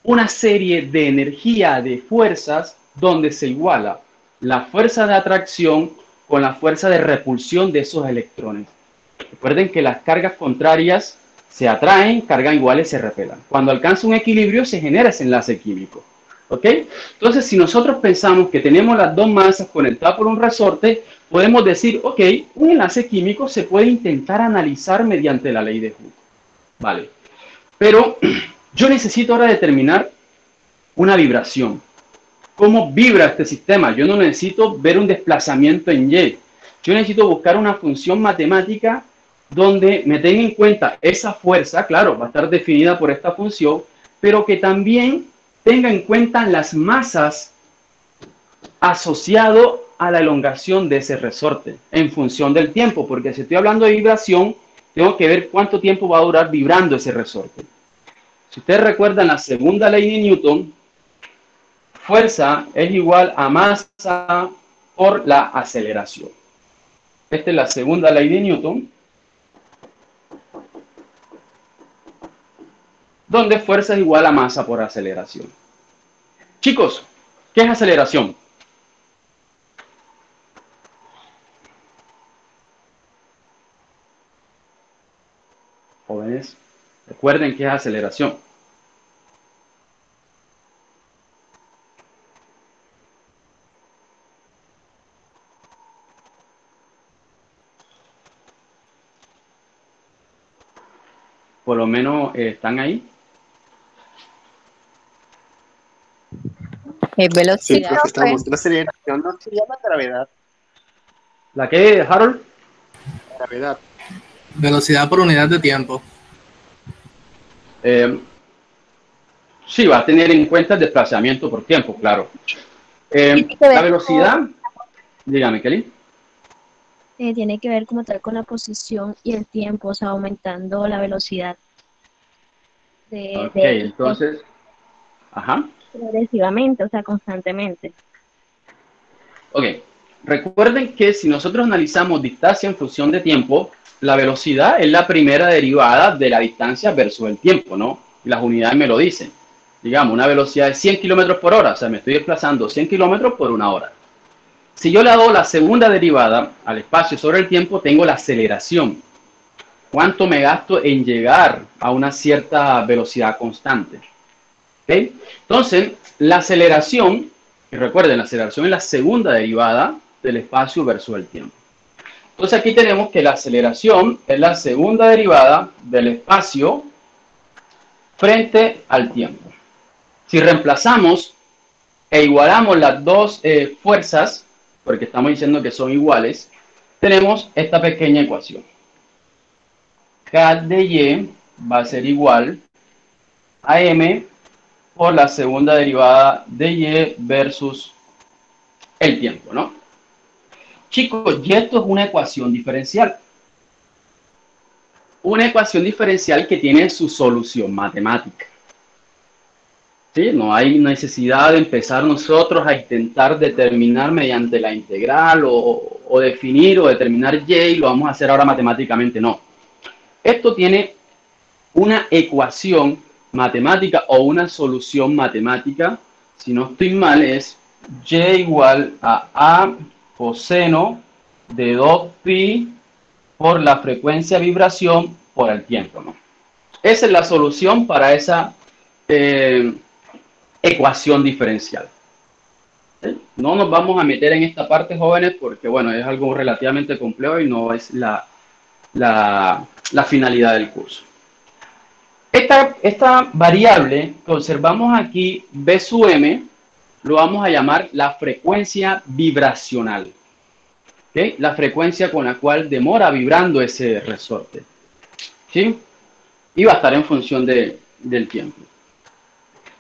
una serie de energía, de fuerzas, donde se iguala la fuerza de atracción con la fuerza de repulsión de esos electrones. Recuerden que las cargas contrarias se atraen, cargas iguales se repelan. Cuando alcanza un equilibrio se genera ese enlace químico. ¿Ok? Entonces, si nosotros pensamos que tenemos las dos masas conectadas por un resorte, podemos decir, ok, un enlace químico se puede intentar analizar mediante la ley de Hooke. Vale. Pero yo necesito ahora determinar una vibración. ¿Cómo vibra este sistema? Yo no necesito ver un desplazamiento en Y. Yo necesito buscar una función matemática donde me tenga en cuenta esa fuerza, claro, va a estar definida por esta función, pero que también tenga en cuenta las masas asociado a la elongación de ese resorte en función del tiempo, porque si estoy hablando de vibración, tengo que ver cuánto tiempo va a durar vibrando ese resorte. Si ustedes recuerdan la segunda ley de Newton, fuerza es igual a masa por la aceleración. Esta es la segunda ley de Newton, donde fuerza es igual a masa por aceleración. Chicos, ¿qué es aceleración? Jóvenes, recuerden qué es aceleración. Por lo menos están ahí. Es Sí, velocidad. profe, estamos. La aceleración no se llama gravedad. ¿La qué, Harold? Gravedad. Velocidad por unidad de tiempo. Sí, va a tener en cuenta el desplazamiento por tiempo, claro. La velocidad, dígame, Kelly. Tiene que ver como tal con la posición y el tiempo, o sea, aumentando la velocidad Ok, entonces, ajá. progresivamente, o sea, constantemente. Ok, recuerden que si nosotros analizamos distancia en función de tiempo, la velocidad es la primera derivada de la distancia versus el tiempo, ¿no? Y las unidades me lo dicen. Digamos, una velocidad de 100 kilómetros por hora, o sea, me estoy desplazando 100 kilómetros por una hora. Si yo le hago la segunda derivada al espacio sobre el tiempo, tengo la aceleración. ¿Cuánto me gasto en llegar a una cierta velocidad constante? ¿Okay? Entonces, la aceleración, y recuerden, la aceleración es la segunda derivada del espacio versus el tiempo. Entonces, aquí tenemos que la aceleración es la segunda derivada del espacio frente al tiempo. Si reemplazamos e igualamos las dos fuerzas, porque estamos diciendo que son iguales, tenemos esta pequeña ecuación. K de Y va a ser igual a M por la segunda derivada de Y versus el tiempo, ¿no? Chicos, y esto es una ecuación diferencial. Una ecuación diferencial que tiene su solución matemática. ¿Sí? No hay necesidad de empezar nosotros a intentar determinar mediante la integral o definir o determinar Y y lo vamos a hacer ahora matemáticamente, no. Esto tiene una ecuación matemática o una solución matemática, si no estoy mal, es Y igual a coseno de 2pi por la frecuencia vibración por el tiempo, ¿no? Esa es la solución para esa ecuación diferencial. ¿Sí? No nos vamos a meter en esta parte, jóvenes, porque bueno, es algo relativamente complejo y no es la finalidad del curso. Esta variable que observamos aquí, B sub m, lo vamos a llamar la frecuencia vibracional. ¿Okay? La frecuencia con la cual demora vibrando ese resorte. ¿Sí? Y va a estar en función del tiempo.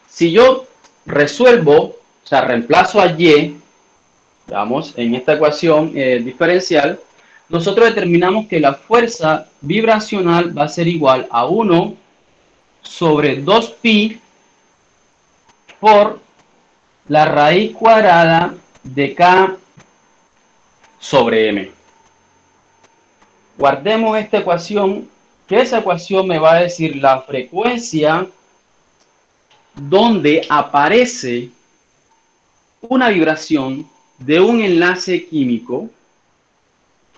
Si yo resuelvo, o sea, reemplazo a y, vamos, en esta ecuación diferencial, nosotros determinamos que la fuerza vibracional va a ser igual a 1 sobre 2pi por la raíz cuadrada de k sobre m. Guardemos esta ecuación, que esa ecuación me va a decir la frecuencia donde aparece una vibración de un enlace químico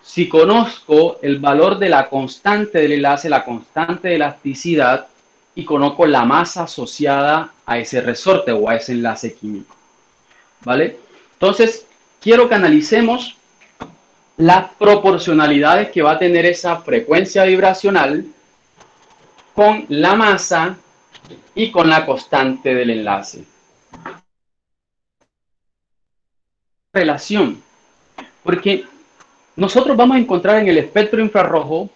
si conozco el valor de la constante del enlace, la constante de elasticidad, y conozco la masa asociada a ese resorte o a ese enlace químico. ¿Vale? Entonces, quiero que analicemos las proporcionalidades que va a tener esa frecuencia vibracional con la masa y con la constante del enlace. Relación, porque nosotros vamos a encontrar en el espectro infrarrojo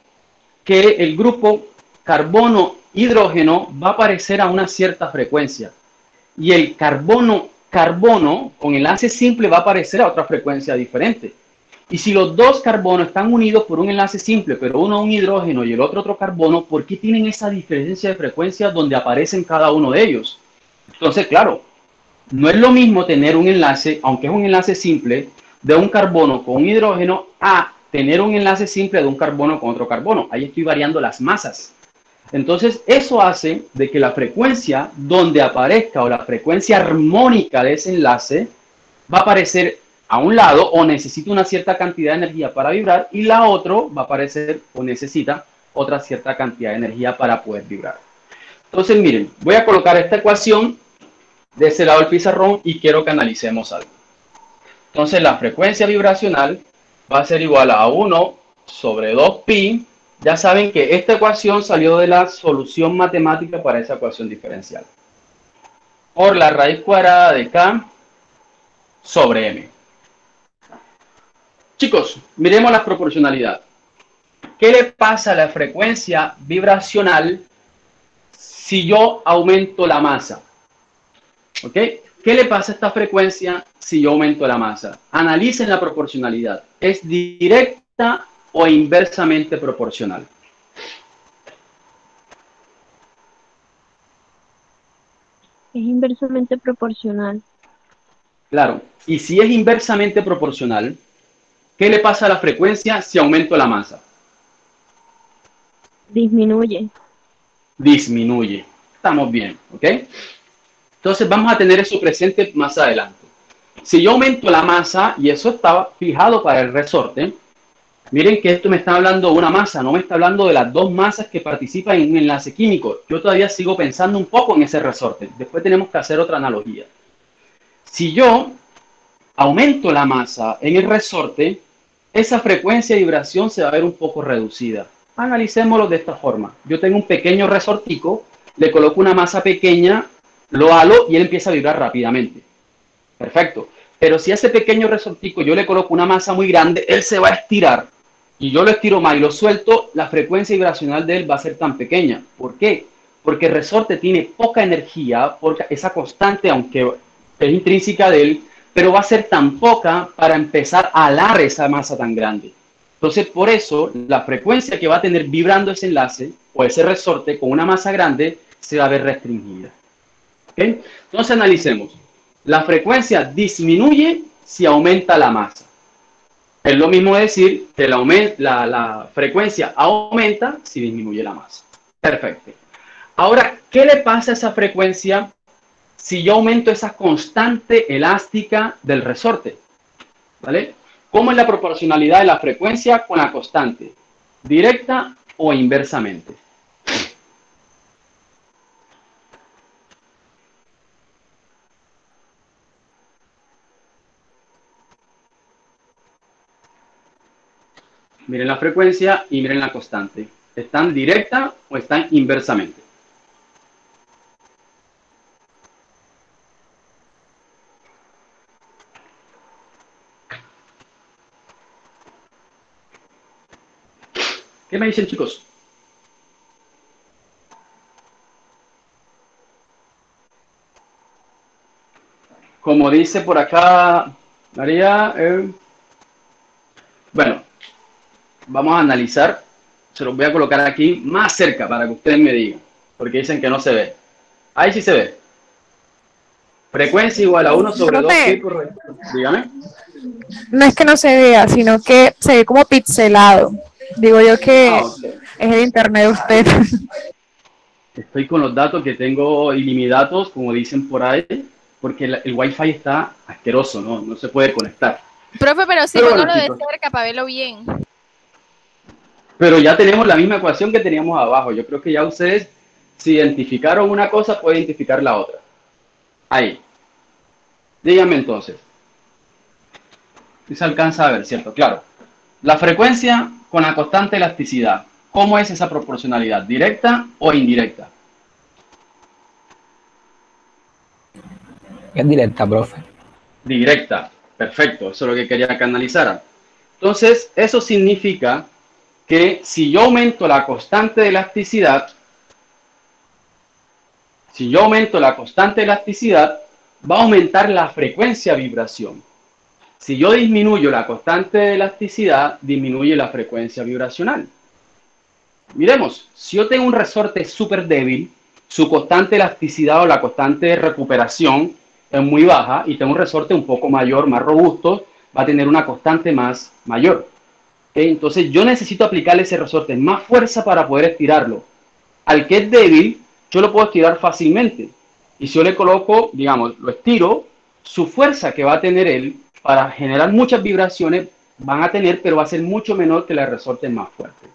que el grupo carbono-hidrógeno va a aparecer a una cierta frecuencia y el carbono-carbono con enlace simple va a aparecer a otra frecuencia diferente. Y si los dos carbonos están unidos por un enlace simple, pero uno un hidrógeno y el otro carbono, ¿por qué tienen esa diferencia de frecuencia donde aparecen cada uno de ellos? Entonces, claro, no es lo mismo tener un enlace, aunque es un enlace simple, de un carbono con un hidrógeno a tener un enlace simple de un carbono con otro carbono. Ahí estoy variando las masas. Entonces, eso hace de que la frecuencia donde aparezca o la frecuencia armónica de ese enlace va a aparecer a un lado o necesita una cierta cantidad de energía para vibrar y la otra va a aparecer o necesita otra cierta cantidad de energía para poder vibrar. Entonces, miren, voy a colocar esta ecuación de ese lado del pizarrón y quiero que analicemos algo. Entonces, la frecuencia vibracional va a ser igual a 1 sobre 2pi. Ya saben que esta ecuación salió de la solución matemática para esa ecuación diferencial. Por la raíz cuadrada de k sobre m. Chicos, miremos la proporcionalidad. ¿Qué le pasa a la frecuencia vibracional si yo aumento la masa? ¿Ok? ¿Qué le pasa a esta frecuencia si yo aumento la masa? Analicen la proporcionalidad. ¿Es directa o inversamente proporcional? Es inversamente proporcional. Claro. Y si es inversamente proporcional, ¿qué le pasa a la frecuencia si aumento la masa? Disminuye. Disminuye. Estamos bien, ¿ok? Entonces vamos a tener eso presente más adelante. Si yo aumento la masa, y eso estaba fijado para el resorte, miren que esto me está hablando de una masa, no me está hablando de las dos masas que participan en un enlace químico. Yo todavía sigo pensando un poco en ese resorte. Después tenemos que hacer otra analogía. Si yo aumento la masa en el resorte, esa frecuencia de vibración se va a ver un poco reducida. Analicémoslo de esta forma. Yo tengo un pequeño resortico, le coloco una masa pequeña, lo halo y él empieza a vibrar rápidamente. Perfecto. Pero si a ese pequeño resortico yo le coloco una masa muy grande, él se va a estirar. Y yo lo estiro más y lo suelto, la frecuencia vibracional de él va a ser tan pequeña. ¿Por qué? Porque el resorte tiene poca energía, porque esa constante, aunque es intrínseca de él, pero va a ser tan poca para empezar a alar esa masa tan grande. Entonces, por eso, la frecuencia que va a tener vibrando ese enlace o ese resorte con una masa grande se va a ver restringida. ¿Okay? Entonces, analicemos. La frecuencia disminuye si aumenta la masa. Es lo mismo decir que la frecuencia aumenta si disminuye la masa. Perfecto. Ahora, ¿qué le pasa a esa frecuencia si yo aumento esa constante elástica del resorte? ¿Vale? ¿Cómo es la proporcionalidad de la frecuencia con la constante? ¿Directa o inversamente? Miren la frecuencia y miren la constante. ¿Están directa o están inversamente? ¿Qué me dicen, chicos? Como dice por acá María, bueno, vamos a analizar. Se los voy a colocar aquí más cerca para que ustedes me digan, porque dicen que no se ve. Ahí sí se ve. Frecuencia igual a 1 sobre 2 pi, correcto. Dígame. No es que no se vea, sino que se ve como pixelado. Digo yo que Okay. es el internet de usted. Estoy con los datos que tengo ilimitados, como dicen por ahí, porque el Wi-Fi está asqueroso, ¿no? No se puede conectar. Profe, pero sí, Pero póngalo bueno, de chicos, cerca para verlo bien. pero ya tenemos la misma ecuación que teníamos abajo. Yo creo que ya ustedes, si identificaron una cosa, pueden identificar la otra. Ahí. Díganme entonces. Si se alcanza a ver, ¿cierto? Claro. La frecuencia con la constante elasticidad. ¿Cómo es esa proporcionalidad? ¿Directa o indirecta? Es directa, profe. Directa. Perfecto. Eso es lo que quería que analizaran. Entonces, eso significa que si yo aumento la constante de elasticidad, va a aumentar la frecuencia de vibración. Si yo disminuyo la constante de elasticidad, disminuye la frecuencia vibracional. Miremos, si yo tengo un resorte súper débil, su constante de elasticidad o la constante de recuperación es muy baja y tengo un resorte un poco mayor, más robusto, va a tener una constante más mayor. ¿Okay? Entonces yo necesito aplicarle ese resorte más fuerza para poder estirarlo. Al que es débil, yo lo puedo estirar fácilmente. Y si yo le coloco, digamos, lo estiro, su fuerza que va a tener él para generar muchas vibraciones van a tener, pero va a ser mucho menor que la resorte más fuerte.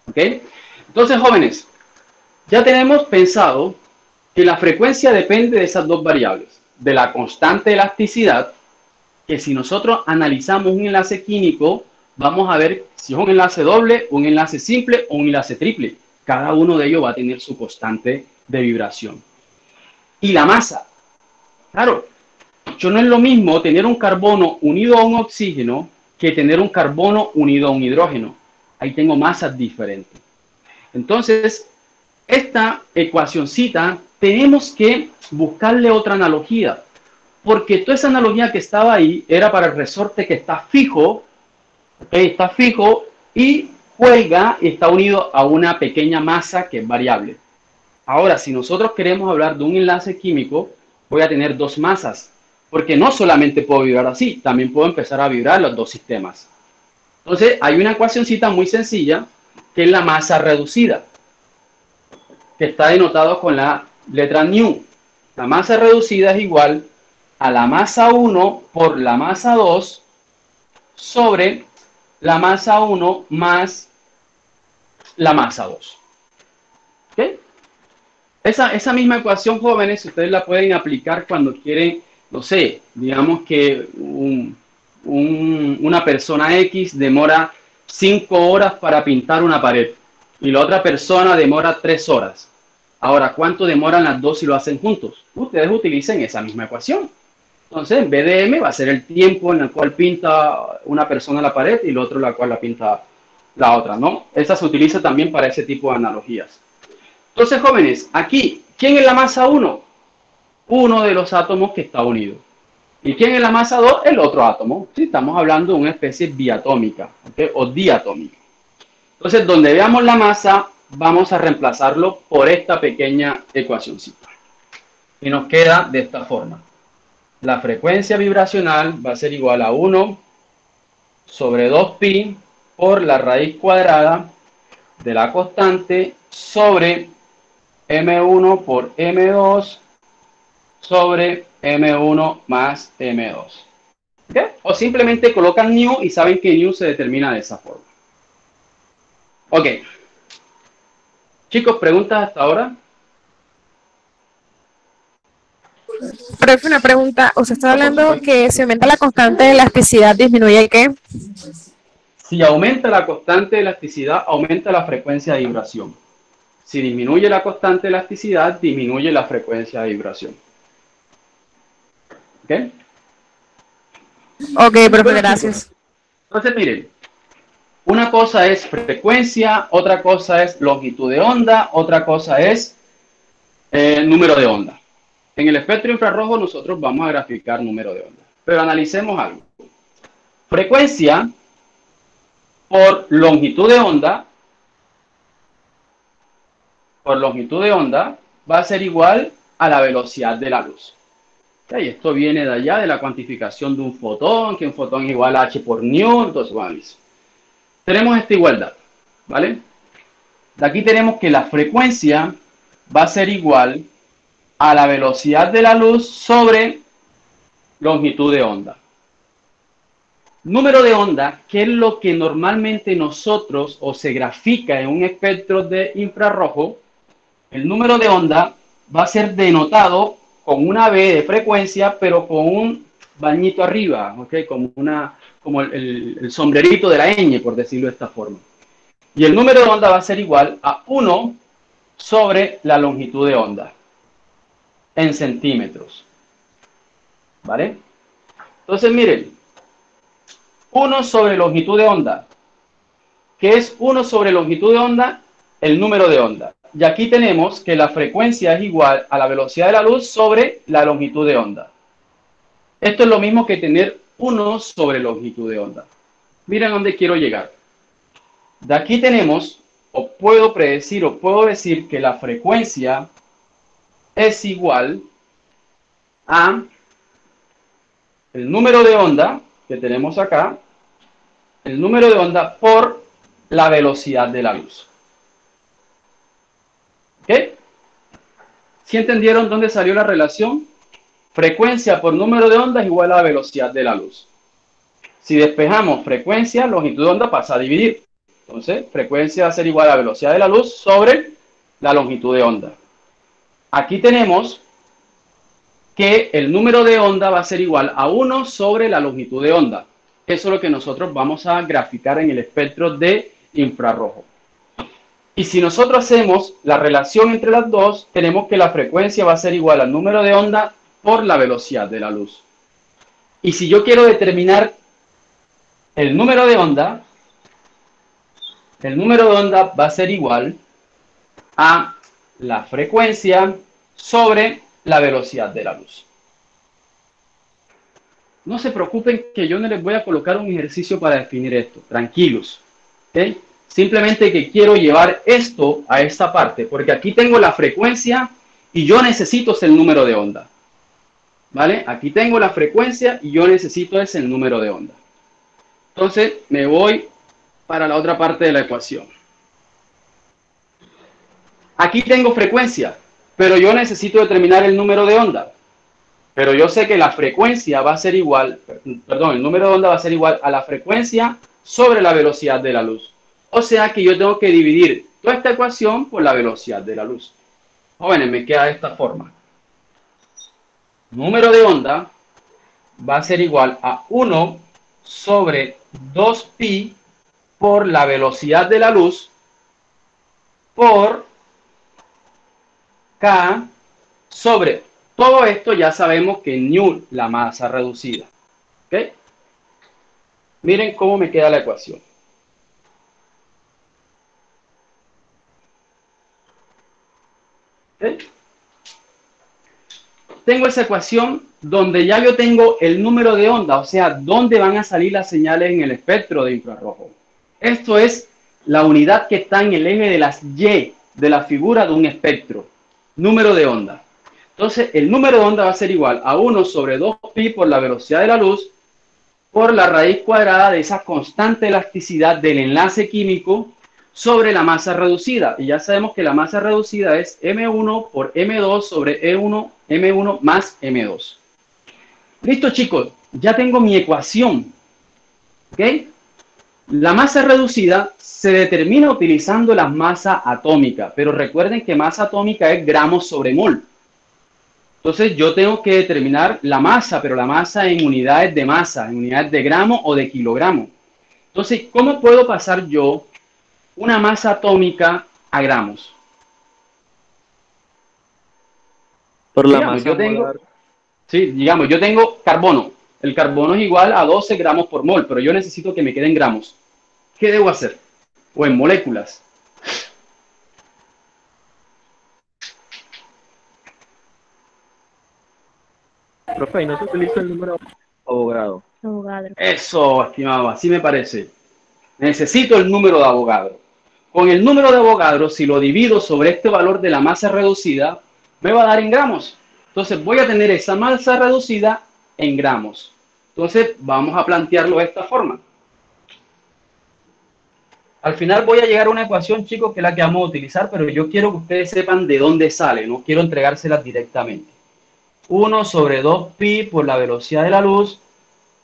¿Ok? Entonces, jóvenes, ya tenemos pensado que la frecuencia depende de esas dos variables, de la constante elasticidad, que si nosotros analizamos un enlace químico, vamos a ver si es un enlace doble, un enlace simple o un enlace triple. Cada uno de ellos va a tener su constante de vibración. Y la masa. Claro, yo no es lo mismo tener un carbono unido a un oxígeno que tener un carbono unido a un hidrógeno. Ahí tengo masas diferentes. Entonces, esta ecuacioncita tenemos que buscarle otra analogía, porque toda esa analogía que estaba ahí era para el resorte que está fijo, y cuelga y está unido a una pequeña masa que es variable. Ahora, si nosotros queremos hablar de un enlace químico, voy a tener dos masas, porque no solamente puedo vibrar así, también puedo empezar a vibrar los dos sistemas. Entonces, hay una ecuacioncita muy sencilla, que es la masa reducida, que está denotado con la letra nu. La masa reducida es igual a la masa 1 por la masa 2 sobre la masa 1 más la masa 2. ¿Ok? Esa misma ecuación, jóvenes, ustedes la pueden aplicar cuando quieren, no sé, digamos que una persona X demora 5 horas para pintar una pared y la otra persona demora 3 horas. Ahora, ¿cuánto demoran las dos si lo hacen juntos? Ustedes utilicen esa misma ecuación. Entonces, BDM va a ser el tiempo en el cual pinta una persona la pared y el otro la cual la pinta la otra, ¿no? Esa se utiliza también para ese tipo de analogías. Entonces, jóvenes, aquí, ¿quién es la masa 1? Uno de los átomos que está unido. ¿Y quién es la masa 2? El otro átomo. ¿Sí? Estamos hablando de una especie biatómica, ¿okay? O diatómica. Entonces, donde veamos la masa, vamos a reemplazarlo por esta pequeña ecuacióncita. Y nos queda de esta forma. La frecuencia vibracional va a ser igual a 1 sobre 2pi por la raíz cuadrada de la constante sobre M1 por M2 sobre M1 más M2. ¿Ok? O simplemente colocan new y saben que new se determina de esa forma. Ok. Chicos, ¿preguntas hasta ahora? Profe, una pregunta. Usted está Ah, por hablando supuesto. que si aumenta la constante de elasticidad, disminuye el qué. Si aumenta la constante de elasticidad, aumenta la frecuencia de vibración. Si disminuye la constante de elasticidad, disminuye la frecuencia de vibración. ¿Ok? Ok, profe, Bueno, gracias. chicos, entonces miren, una cosa es frecuencia, otra cosa es longitud de onda, otra cosa es número de onda. En el espectro infrarrojo nosotros vamos a graficar número de onda. Pero analicemos algo. Frecuencia por longitud de onda va a ser igual a la velocidad de la luz. Y esto viene de allá de la cuantificación de un fotón, que un fotón es igual a h por nu. Entonces, bueno, tenemos esta igualdad, ¿vale? De aquí tenemos que la frecuencia va a ser igual a la velocidad de la luz sobre longitud de onda. Número de onda, que es lo que normalmente nosotros o se grafica en un espectro de infrarrojo, el número de onda va a ser denotado con una B de frecuencia, pero con un bañito arriba, ¿ok? Como el sombrerito de la ñ, por decirlo de esta forma. Y el número de onda va a ser igual a 1 sobre la longitud de onda en centímetros. ¿Vale? Entonces, miren, 1 sobre longitud de onda. ¿Qué es 1 sobre longitud de onda? El número de onda. Y aquí tenemos que la frecuencia es igual a la velocidad de la luz sobre la longitud de onda. Esto es lo mismo que tener 1 sobre longitud de onda. Miren dónde quiero llegar. De aquí tenemos, o puedo predecir, o puedo decir que la frecuencia es igual a el número de onda que tenemos acá, el número de onda por la velocidad de la luz. ¿Ok? ¿Sí entendieron dónde salió la relación? Frecuencia por número de onda es igual a la velocidad de la luz. Si despejamos frecuencia, longitud de onda pasa a dividir. Entonces, frecuencia va a ser igual a la velocidad de la luz sobre la longitud de onda. Aquí tenemos que el número de onda va a ser igual a 1 sobre la longitud de onda. Eso es lo que nosotros vamos a graficar en el espectro de infrarrojo. Y si nosotros hacemos la relación entre las dos, tenemos que la frecuencia va a ser igual al número de onda por la velocidad de la luz. Y si yo quiero determinar el número de onda va a ser igual a la frecuencia sobre la velocidad de la luz. No se preocupen que yo no les voy a colocar un ejercicio para definir esto. Tranquilos. ¿Okay? Simplemente que quiero llevar esto a esta parte, porque aquí tengo la frecuencia y yo necesito ese número de onda. ¿Vale? Aquí tengo la frecuencia y yo necesito ese número de onda. Entonces me voy para la otra parte de la ecuación. Aquí tengo frecuencia, pero yo necesito determinar el número de onda. Pero yo sé que la frecuencia va a ser igual, perdón, el número de onda va a ser igual a la frecuencia sobre la velocidad de la luz. O sea que yo tengo que dividir toda esta ecuación por la velocidad de la luz. Jóvenes, me queda de esta forma. Número de onda va a ser igual a 1 sobre 2pi por la velocidad de la luz por K sobre todo esto. Ya sabemos que nu, la masa reducida. ¿Ok? Miren cómo me queda la ecuación. ¿Ok? Tengo esa ecuación donde ya yo tengo el número de onda, o sea, dónde van a salir las señales en el espectro de infrarrojo. Esto es la unidad que está en el eje de las Y de la figura de un espectro. Número de onda. Entonces, el número de onda va a ser igual a 1 sobre 2pi por la velocidad de la luz por la raíz cuadrada de esa constante elasticidad del enlace químico sobre la masa reducida. Y ya sabemos que la masa reducida es M1 por M2 sobre M1 más M2. Listo, chicos. ya tengo mi ecuación. ¿Ok? La masa reducida se determina utilizando la masa atómica, pero recuerden que masa atómica es gramos sobre mol. Entonces yo tengo que determinar la masa, pero la masa en unidades de masa, en unidades de gramo o de kilogramo. Entonces, ¿cómo puedo pasar yo una masa atómica a gramos? Por la Digamos, masa yo tengo, molar. sí, digamos, yo tengo carbono. El carbono es igual a 12 gramos por mol, pero yo necesito que me queden gramos. ¿Qué debo hacer? O en moléculas. Profe, ¿y no se utiliza el número abogado? Abogado. Eso, estimado, así me parece. Necesito el número de Avogadro. Con el número de Avogadro, si lo divido sobre este valor de la masa reducida, me va a dar en gramos. Entonces voy a tener esa masa reducida en gramos. Entonces vamos a plantearlo de esta forma. Al final voy a llegar a una ecuación, chicos, que es la que vamos a utilizar, pero yo quiero que ustedes sepan de dónde sale, no quiero entregárselas directamente. 1 sobre 2pi por la velocidad de la luz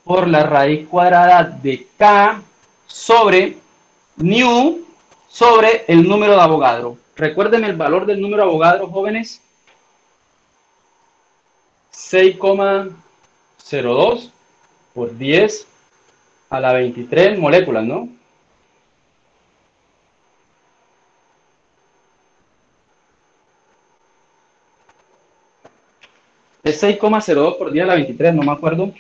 por la raíz cuadrada de k sobre nu sobre el número de Avogadro. Recuérdenme el valor del número de Avogadro, jóvenes. 6,02 por 10 a la 23 moléculas, ¿no? Es 6,02 por 10 a la 23, no me acuerdo.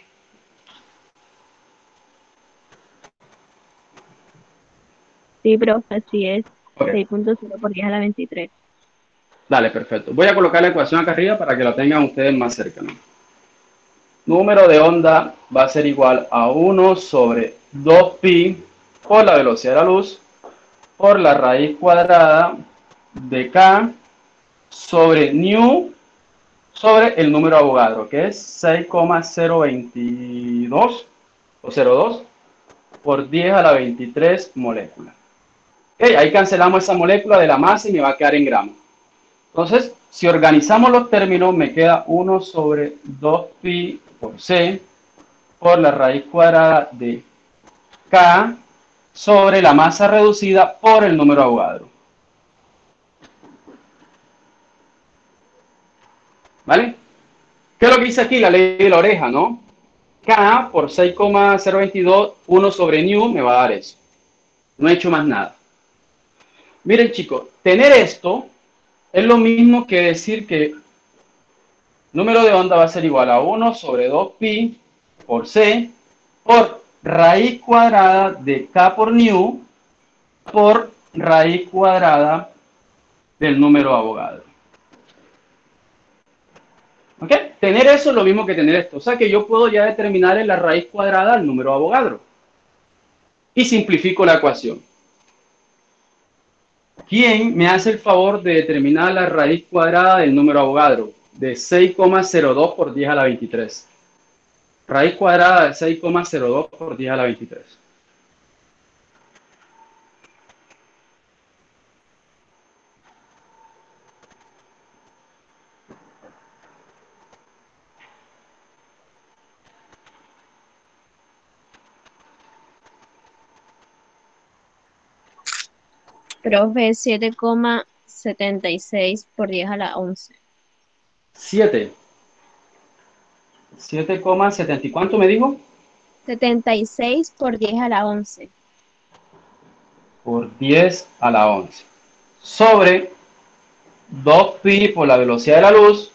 Sí, profe, así es. Ok. 6.0 por 10 a la 23. Dale, perfecto. Voy a colocar la ecuación acá arriba para que la tengan ustedes más cerca, ¿no? Número de onda va a ser igual a 1 sobre 2pi por la velocidad de la luz por la raíz cuadrada de k sobre nu sobre el número de Avogadro, que es 6,022 o 0,2 por 10 a la 23 moléculas. Okay, ahí cancelamos esa molécula de la masa y me va a quedar en gramos. Entonces, si organizamos los términos, me queda 1 sobre 2pi por c por la raíz cuadrada de k sobre la masa reducida por el número de Avogadro. ¿Vale? ¿Qué es lo que dice aquí? La ley de la oreja, ¿no? K por 6,022, 1 sobre nu me va a dar eso. No he hecho más nada. Miren, chicos, tener esto es lo mismo que decir que número de onda va a ser igual a 1 sobre 2pi por c por raíz cuadrada de k por nu por raíz cuadrada del número de Avogadro. ¿Ok? Tener eso es lo mismo que tener esto. O sea que yo puedo ya determinar en la raíz cuadrada el número de Avogadro. Y simplifico la ecuación. ¿Quién me hace el favor de determinar la raíz cuadrada del número de Avogadro? De 6,02 por 10 a la 23. Raíz cuadrada de 6,02 por 10 a la 23. Profe, 7,76 por 10 a la 11. 7. 7,70. ¿Y cuánto me dijo? 76 por 10 a la 11. Por 10 a la 11. Sobre 2pi por la velocidad de la luz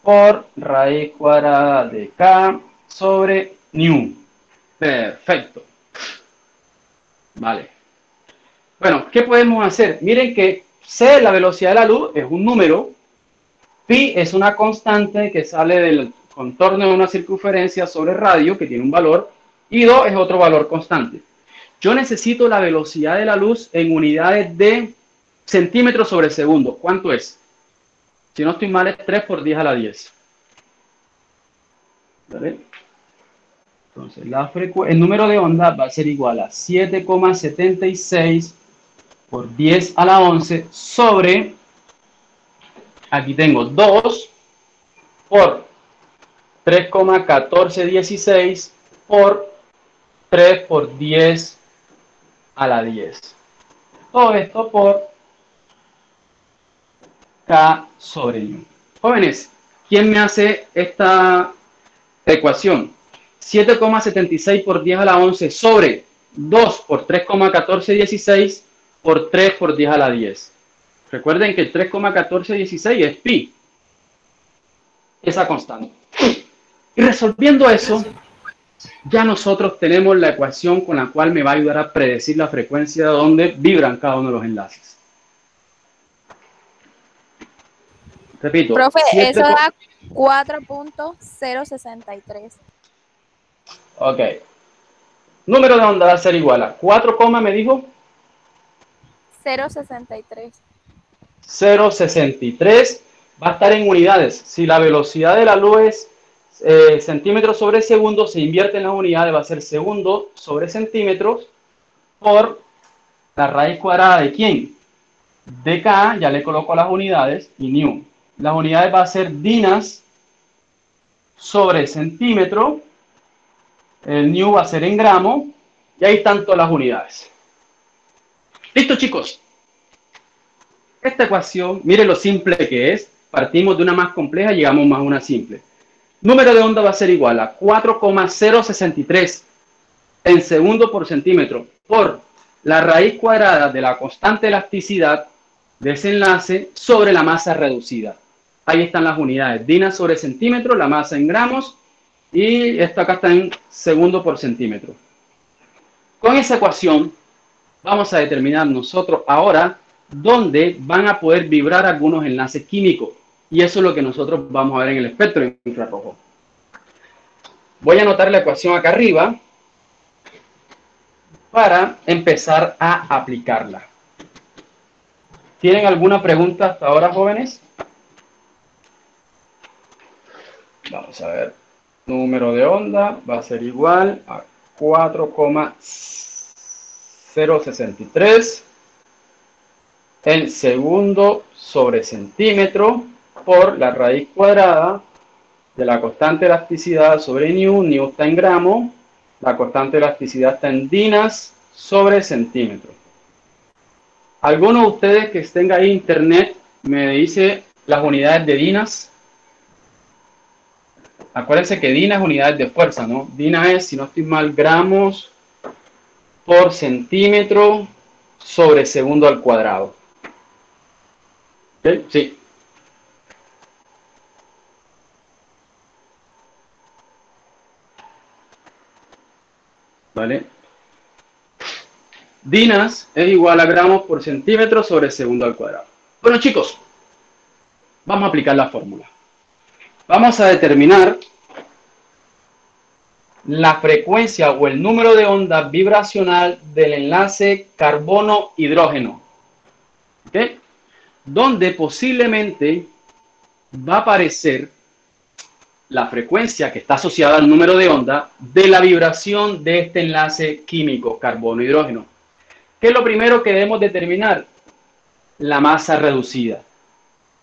por raíz cuadrada de k sobre nu. Perfecto. Vale. Bueno, ¿qué podemos hacer? Miren que c, la velocidad de la luz, es un número. Pi es una constante que sale del contorno de una circunferencia sobre radio, que tiene un valor. Y 2 es otro valor constante. Yo necesito la velocidad de la luz en unidades de centímetros sobre segundo. ¿Cuánto es? Si no estoy mal, es 3 por 10 a la 10. ¿Vale? Entonces, el número de onda va a ser igual a 7,76 por 10 a la 11 sobre, aquí tengo 2 por 3,1416 por 3 por 10 a la 10. Todo esto por K sobre U. Jóvenes, ¿quién me hace esta ecuación? 7,76 por 10 a la 11 sobre 2 por 3,1416 por 3 por 10 a la 10. Recuerden que el 3,1416 es pi, esa constante. Y resolviendo eso, ya nosotros tenemos la ecuación con la cual me va a ayudar a predecir la frecuencia de donde vibran cada uno de los enlaces. Repito. Profe, eso da 4.063. Ok. Número de onda va a ser igual a 4, me dijo. 0.63. 0,63 va a estar en unidades. Si la velocidad de la luz es centímetros sobre segundo, se invierte en las unidades, va a ser segundo sobre centímetros por la raíz cuadrada de ¿quién? De K, ya le coloco las unidades, y Newton. Las unidades va a ser dinas sobre centímetro, el New va a ser en gramo, y ahí están todas las unidades. ¿Listo, chicos? Esta ecuación, mire lo simple que es. Partimos de una más compleja y llegamos más a una simple. Número de onda va a ser igual a 4,063 en segundo por centímetro por la raíz cuadrada de la constante elasticidad de ese enlace sobre la masa reducida. Ahí están las unidades. Dinas sobre centímetro, la masa en gramos, y esto acá está en segundo por centímetro. Con esa ecuación vamos a determinar nosotros ahora dónde van a poder vibrar algunos enlaces químicos. Y eso es lo que nosotros vamos a ver en el espectro infrarrojo. Voy a anotar la ecuación acá arriba para empezar a aplicarla. ¿Tienen alguna pregunta hasta ahora, jóvenes? Vamos a ver. Número de onda va a ser igual a 4,063 en segundo sobre centímetro por la raíz cuadrada de la constante de elasticidad sobre New. New está en gramo, la constante de elasticidad está en dinas sobre centímetro. ¿Alguno de ustedes que tenga ahí internet me dice las unidades de dinas? Acuérdense que dinas es unidades de fuerza, ¿no? Dina es, si no estoy mal, gramos por centímetro sobre segundo al cuadrado. ¿Okay? Sí. ¿Vale? Dinas es igual a gramos por centímetro sobre segundo al cuadrado. Bueno, chicos, vamos a aplicar la fórmula. Vamos a determinar la frecuencia o el número de onda vibracional del enlace carbono-hidrógeno. ¿Ok? Donde posiblemente va a aparecer la frecuencia que está asociada al número de onda de la vibración de este enlace químico carbono-hidrógeno. ¿Qué es lo primero que debemos determinar? La masa reducida.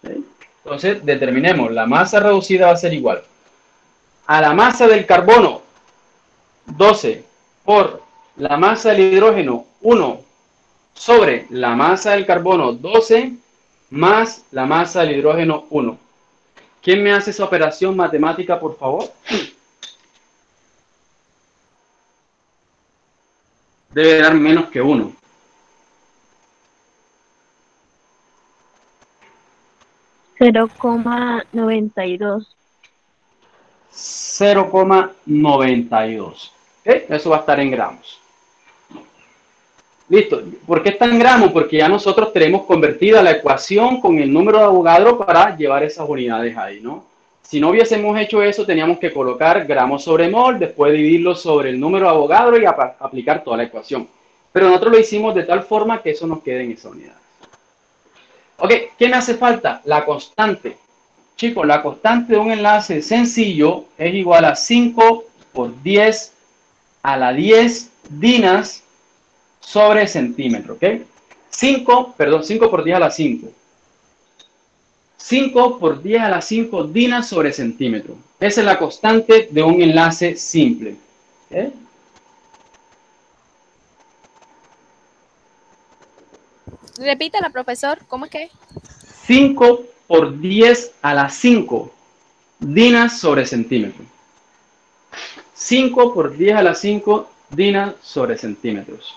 ¿Okay? Entonces, determinemos, la masa reducida va a ser igual a la masa del carbono, 12, por la masa del hidrógeno, 1, sobre la masa del carbono, 12, más la masa del hidrógeno, 1. ¿Quién me hace esa operación matemática, por favor? Debe dar menos que 1. $0,92. 0,92. ¿Okay? Eso va a estar en gramos. Listo. ¿Por qué está en gramos? Porque ya nosotros tenemos convertida la ecuación con el número de Avogadro para llevar esas unidades ahí, ¿no? Si no hubiésemos hecho eso, teníamos que colocar gramos sobre mol, después dividirlo sobre el número de Avogadro y aplicar toda la ecuación. Pero nosotros lo hicimos de tal forma que eso nos quede en esa unidad. Ok, ¿qué me hace falta? La constante. Chicos, la constante de un enlace sencillo es igual a 5 por 10 a la 10 dinas sobre centímetro, ¿ok? 5 por 10 a la 5. 5 por 10 a la 5 dinas sobre centímetro. Esa es la constante de un enlace simple. ¿Eh? Repítala, profesor. ¿Cómo es que? 5 por 10 a la 5 dinas sobre centímetro. 5 por 10 a la 5 dinas sobre centímetros.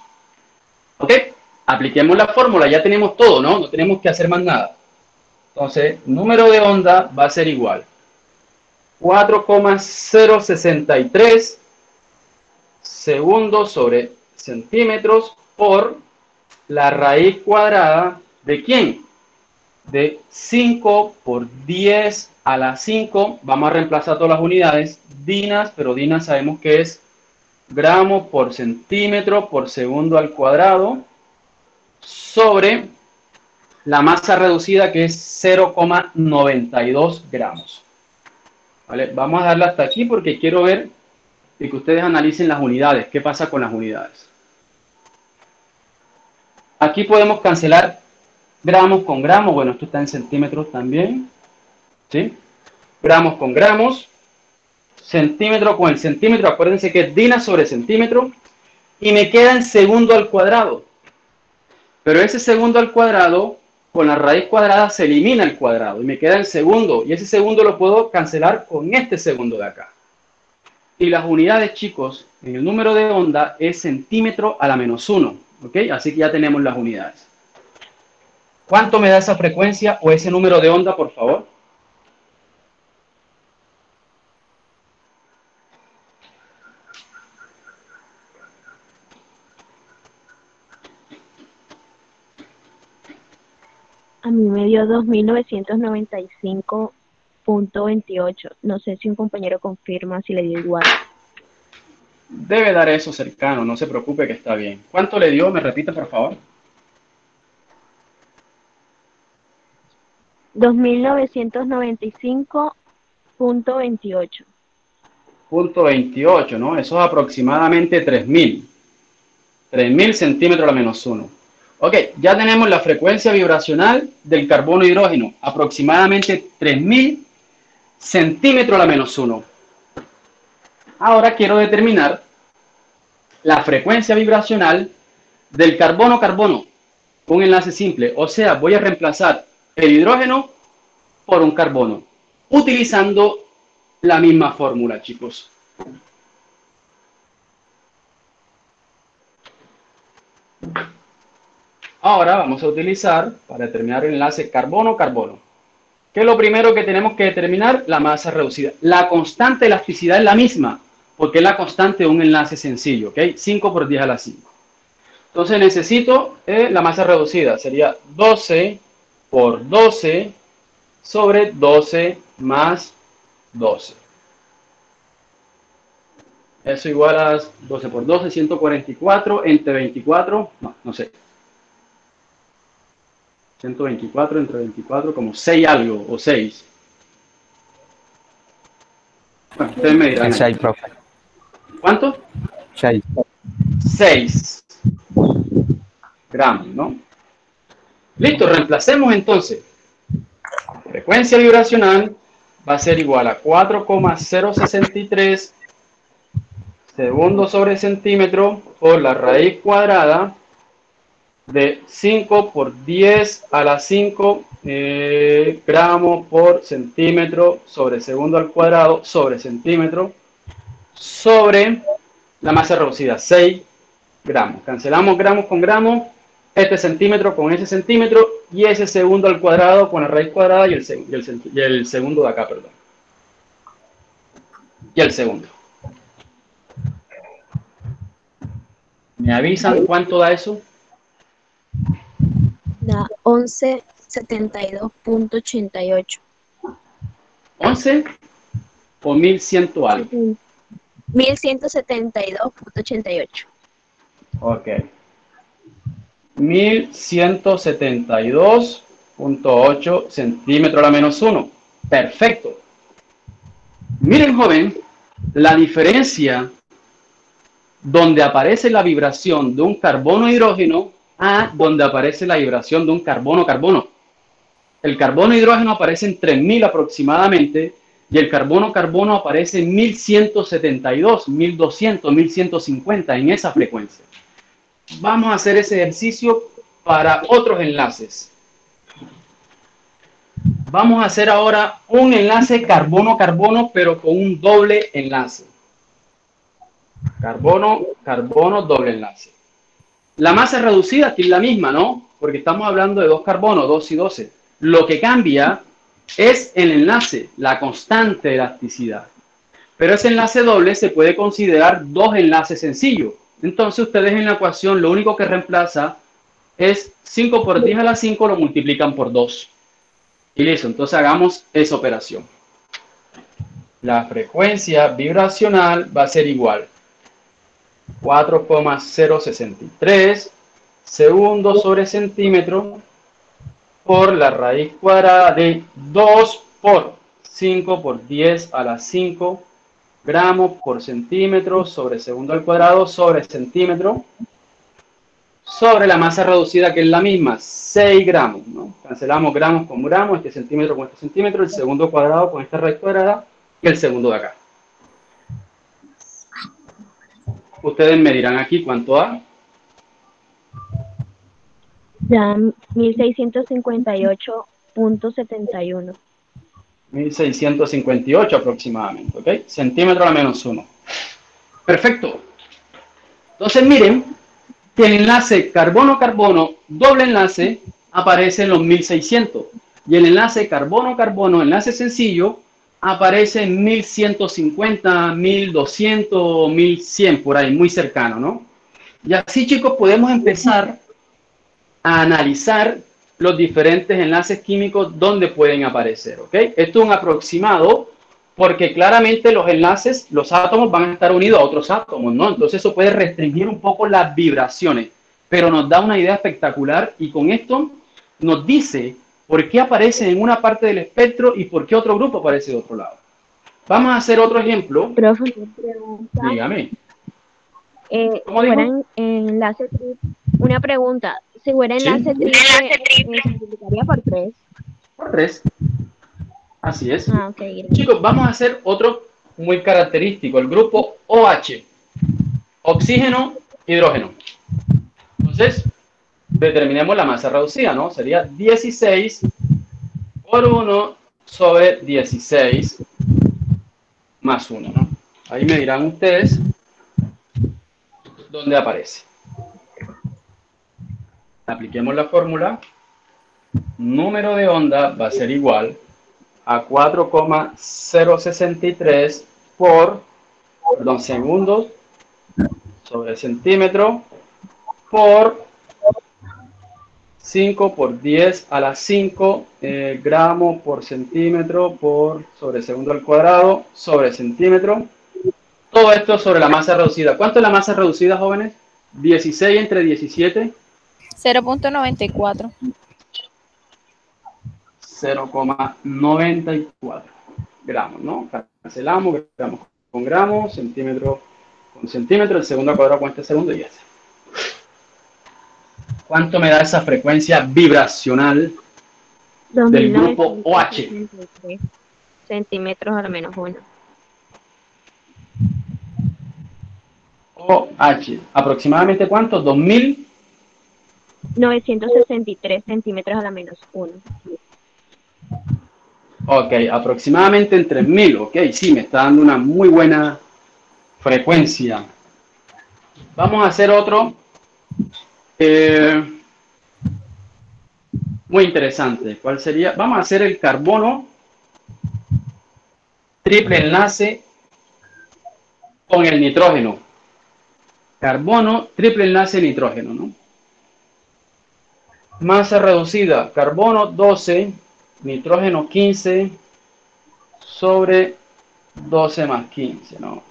¿Ok? Apliquemos la fórmula. Ya tenemos todo, ¿no? No tenemos que hacer más nada. Entonces, número de onda va a ser igual. 4,063 segundos sobre centímetros por la raíz cuadrada ¿de quién? De 5 por 10 a la 5. Vamos a reemplazar todas las unidades. Dinas, pero dinas sabemos que es gramos por centímetro por segundo al cuadrado sobre la masa reducida que es 0,92 gramos. ¿Vale? Vamos a darle hasta aquí porque quiero ver y que ustedes analicen las unidades. ¿Qué pasa con las unidades? Aquí podemos cancelar gramos con gramos. Bueno, esto está en centímetros también. ¿Sí? Gramos con gramos. Centímetro con el centímetro. Acuérdense que es dinas sobre centímetro. Y me queda en segundo al cuadrado. Pero ese segundo al cuadrado, con la raíz cuadrada se elimina el cuadrado. Y me queda en segundo. Y ese segundo lo puedo cancelar con este segundo de acá. Y las unidades, chicos, en el número de onda es centímetro a la menos 1. ¿Ok? Así que ya tenemos las unidades. ¿Cuánto me da esa frecuencia o ese número de onda, por favor? A mí me dio 2.995.28. No sé si un compañero confirma si le dio igual. Debe dar eso cercano, no se preocupe que está bien. ¿Cuánto le dio? ¿Me repite, por favor? 2.995.28. Punto 28, ¿no? Eso es aproximadamente 3.000. 3.000 centímetros a la menos 1. Ok, ya tenemos la frecuencia vibracional del carbono hidrógeno. Aproximadamente 3.000 centímetros a la menos 1. Ahora quiero determinar la frecuencia vibracional del carbono-carbono. Un enlace simple. O sea, voy a reemplazar el hidrógeno por un carbono. Utilizando la misma fórmula, chicos. Ahora vamos a utilizar, para determinar el enlace carbono-carbono, ¿qué es lo primero que tenemos que determinar? La masa reducida. La constante de elasticidad es la misma, porque es la constante de un enlace sencillo, ¿ok? 5 por 10 a la 5. Entonces necesito la masa reducida. Sería 12 por 12 sobre 12 más 12. Eso igual a 12 por 12, 144, entre 24, no sé. 124 entre 24, como 6 algo, o 6. Bueno, ustedes me dirán. 6, profe. ¿Cuánto? 6. 6 gramos, ¿no? Listo, reemplacemos entonces. Frecuencia vibracional va a ser igual a 4,063 segundos sobre centímetro por la raíz cuadrada de 5 por 10 a la 5 gramos por centímetro sobre segundo al cuadrado sobre centímetro sobre la masa reducida, 6 gramos. Cancelamos gramos con gramos, este centímetro con ese centímetro y ese segundo al cuadrado con la raíz cuadrada y el segundo de acá, perdón. Y el segundo. ¿Me avisan cuánto da eso? Da 1172.88. 11 o 1100 algo. 1172.88. Ok. 1172.8 centímetros a la menos 1. Perfecto. Miren, joven, la diferencia donde aparece la vibración de un carbono-hidrógeno a donde aparece la vibración de un carbono-carbono. El carbono-hidrógeno aparece en 3000 aproximadamente y el carbono-carbono aparece en 1172, 1200, 1150 en esa frecuencia. Vamos a hacer ese ejercicio para otros enlaces. Vamos a hacer ahora un enlace carbono-carbono, pero con un doble enlace. Carbono-carbono, doble enlace. La masa reducida aquí es la misma, ¿no? Porque estamos hablando de dos carbonos, 2 y 12. Lo que cambia es el enlace, la constante de elasticidad. Pero ese enlace doble se puede considerar dos enlaces sencillos. Entonces ustedes en la ecuación lo único que reemplaza es 5 por 10 a la 5 lo multiplican por 2. Y listo, entonces hagamos esa operación. La frecuencia vibracional va a ser igual 4,063 segundos sobre centímetro por la raíz cuadrada de 2 por 5 por 10 a la 5 gramos por centímetro sobre segundo al cuadrado sobre centímetro sobre la masa reducida, que es la misma, 6 gramos, ¿no? Cancelamos gramos con gramos, este centímetro con este centímetro, el segundo cuadrado con esta raíz cuadrada y el segundo de acá. Ustedes me dirán aquí cuánto da. Da 1658.71. 1658 aproximadamente, ¿ok? Centímetro a la menos 1. Perfecto. Entonces miren que el enlace carbono-carbono, doble enlace, aparece en los 1600. Y el enlace carbono-carbono, enlace sencillo, aparece en 1150, 1200, 1100, por ahí, muy cercano, ¿no? Y así, chicos, podemos empezar a analizar los diferentes enlaces químicos donde pueden aparecer, ¿ok? Esto es un aproximado porque claramente los enlaces, los átomos van a estar unidos a otros átomos, ¿no? Entonces eso puede restringir un poco las vibraciones, pero nos da una idea espectacular y con esto nos dice por qué aparece en una parte del espectro y por qué otro grupo aparece de otro lado. Vamos a hacer otro ejemplo. Profe, pregunta. Dígame. ¿Cómo fueran enlace triple? Una pregunta. Si fuera enlace triple, ¿se multiplicaría por 3? Por 3. Así es. Ah, okay, chicos, vamos a hacer otro muy característico, el grupo OH. Oxígeno, hidrógeno. Entonces, determinemos la masa reducida, ¿no? Sería 16 por 1 sobre 16 más 1, ¿no? Ahí me dirán ustedes dónde aparece. Apliquemos la fórmula. Número de onda va a ser igual a 4,063 por, segundos sobre centímetro por 5 por 10 a la 5 gramos por centímetro por sobre segundo al cuadrado sobre centímetro. Todo esto sobre la masa reducida. ¿Cuánto es la masa reducida, jóvenes? 16 entre 17. 0.94. 0,94 gramos, ¿no? Cancelamos gramos con gramos, centímetro con centímetro, el segundo al cuadrado con este segundo y ya está. ¿Cuánto me da esa frecuencia vibracional del grupo OH? Centímetros a la menos 1. OH, ¿aproximadamente cuánto? 2000. 963 centímetros a la menos 1. Ok, aproximadamente en 3000, ok, sí, me está dando una muy buena frecuencia. Vamos a hacer otro muy interesante. ¿Cuál sería? Vamos a hacer el carbono triple enlace con el nitrógeno. Carbono triple enlace nitrógeno, ¿no? Masa reducida, carbono 12, nitrógeno 15 sobre 12 más 15, ¿no?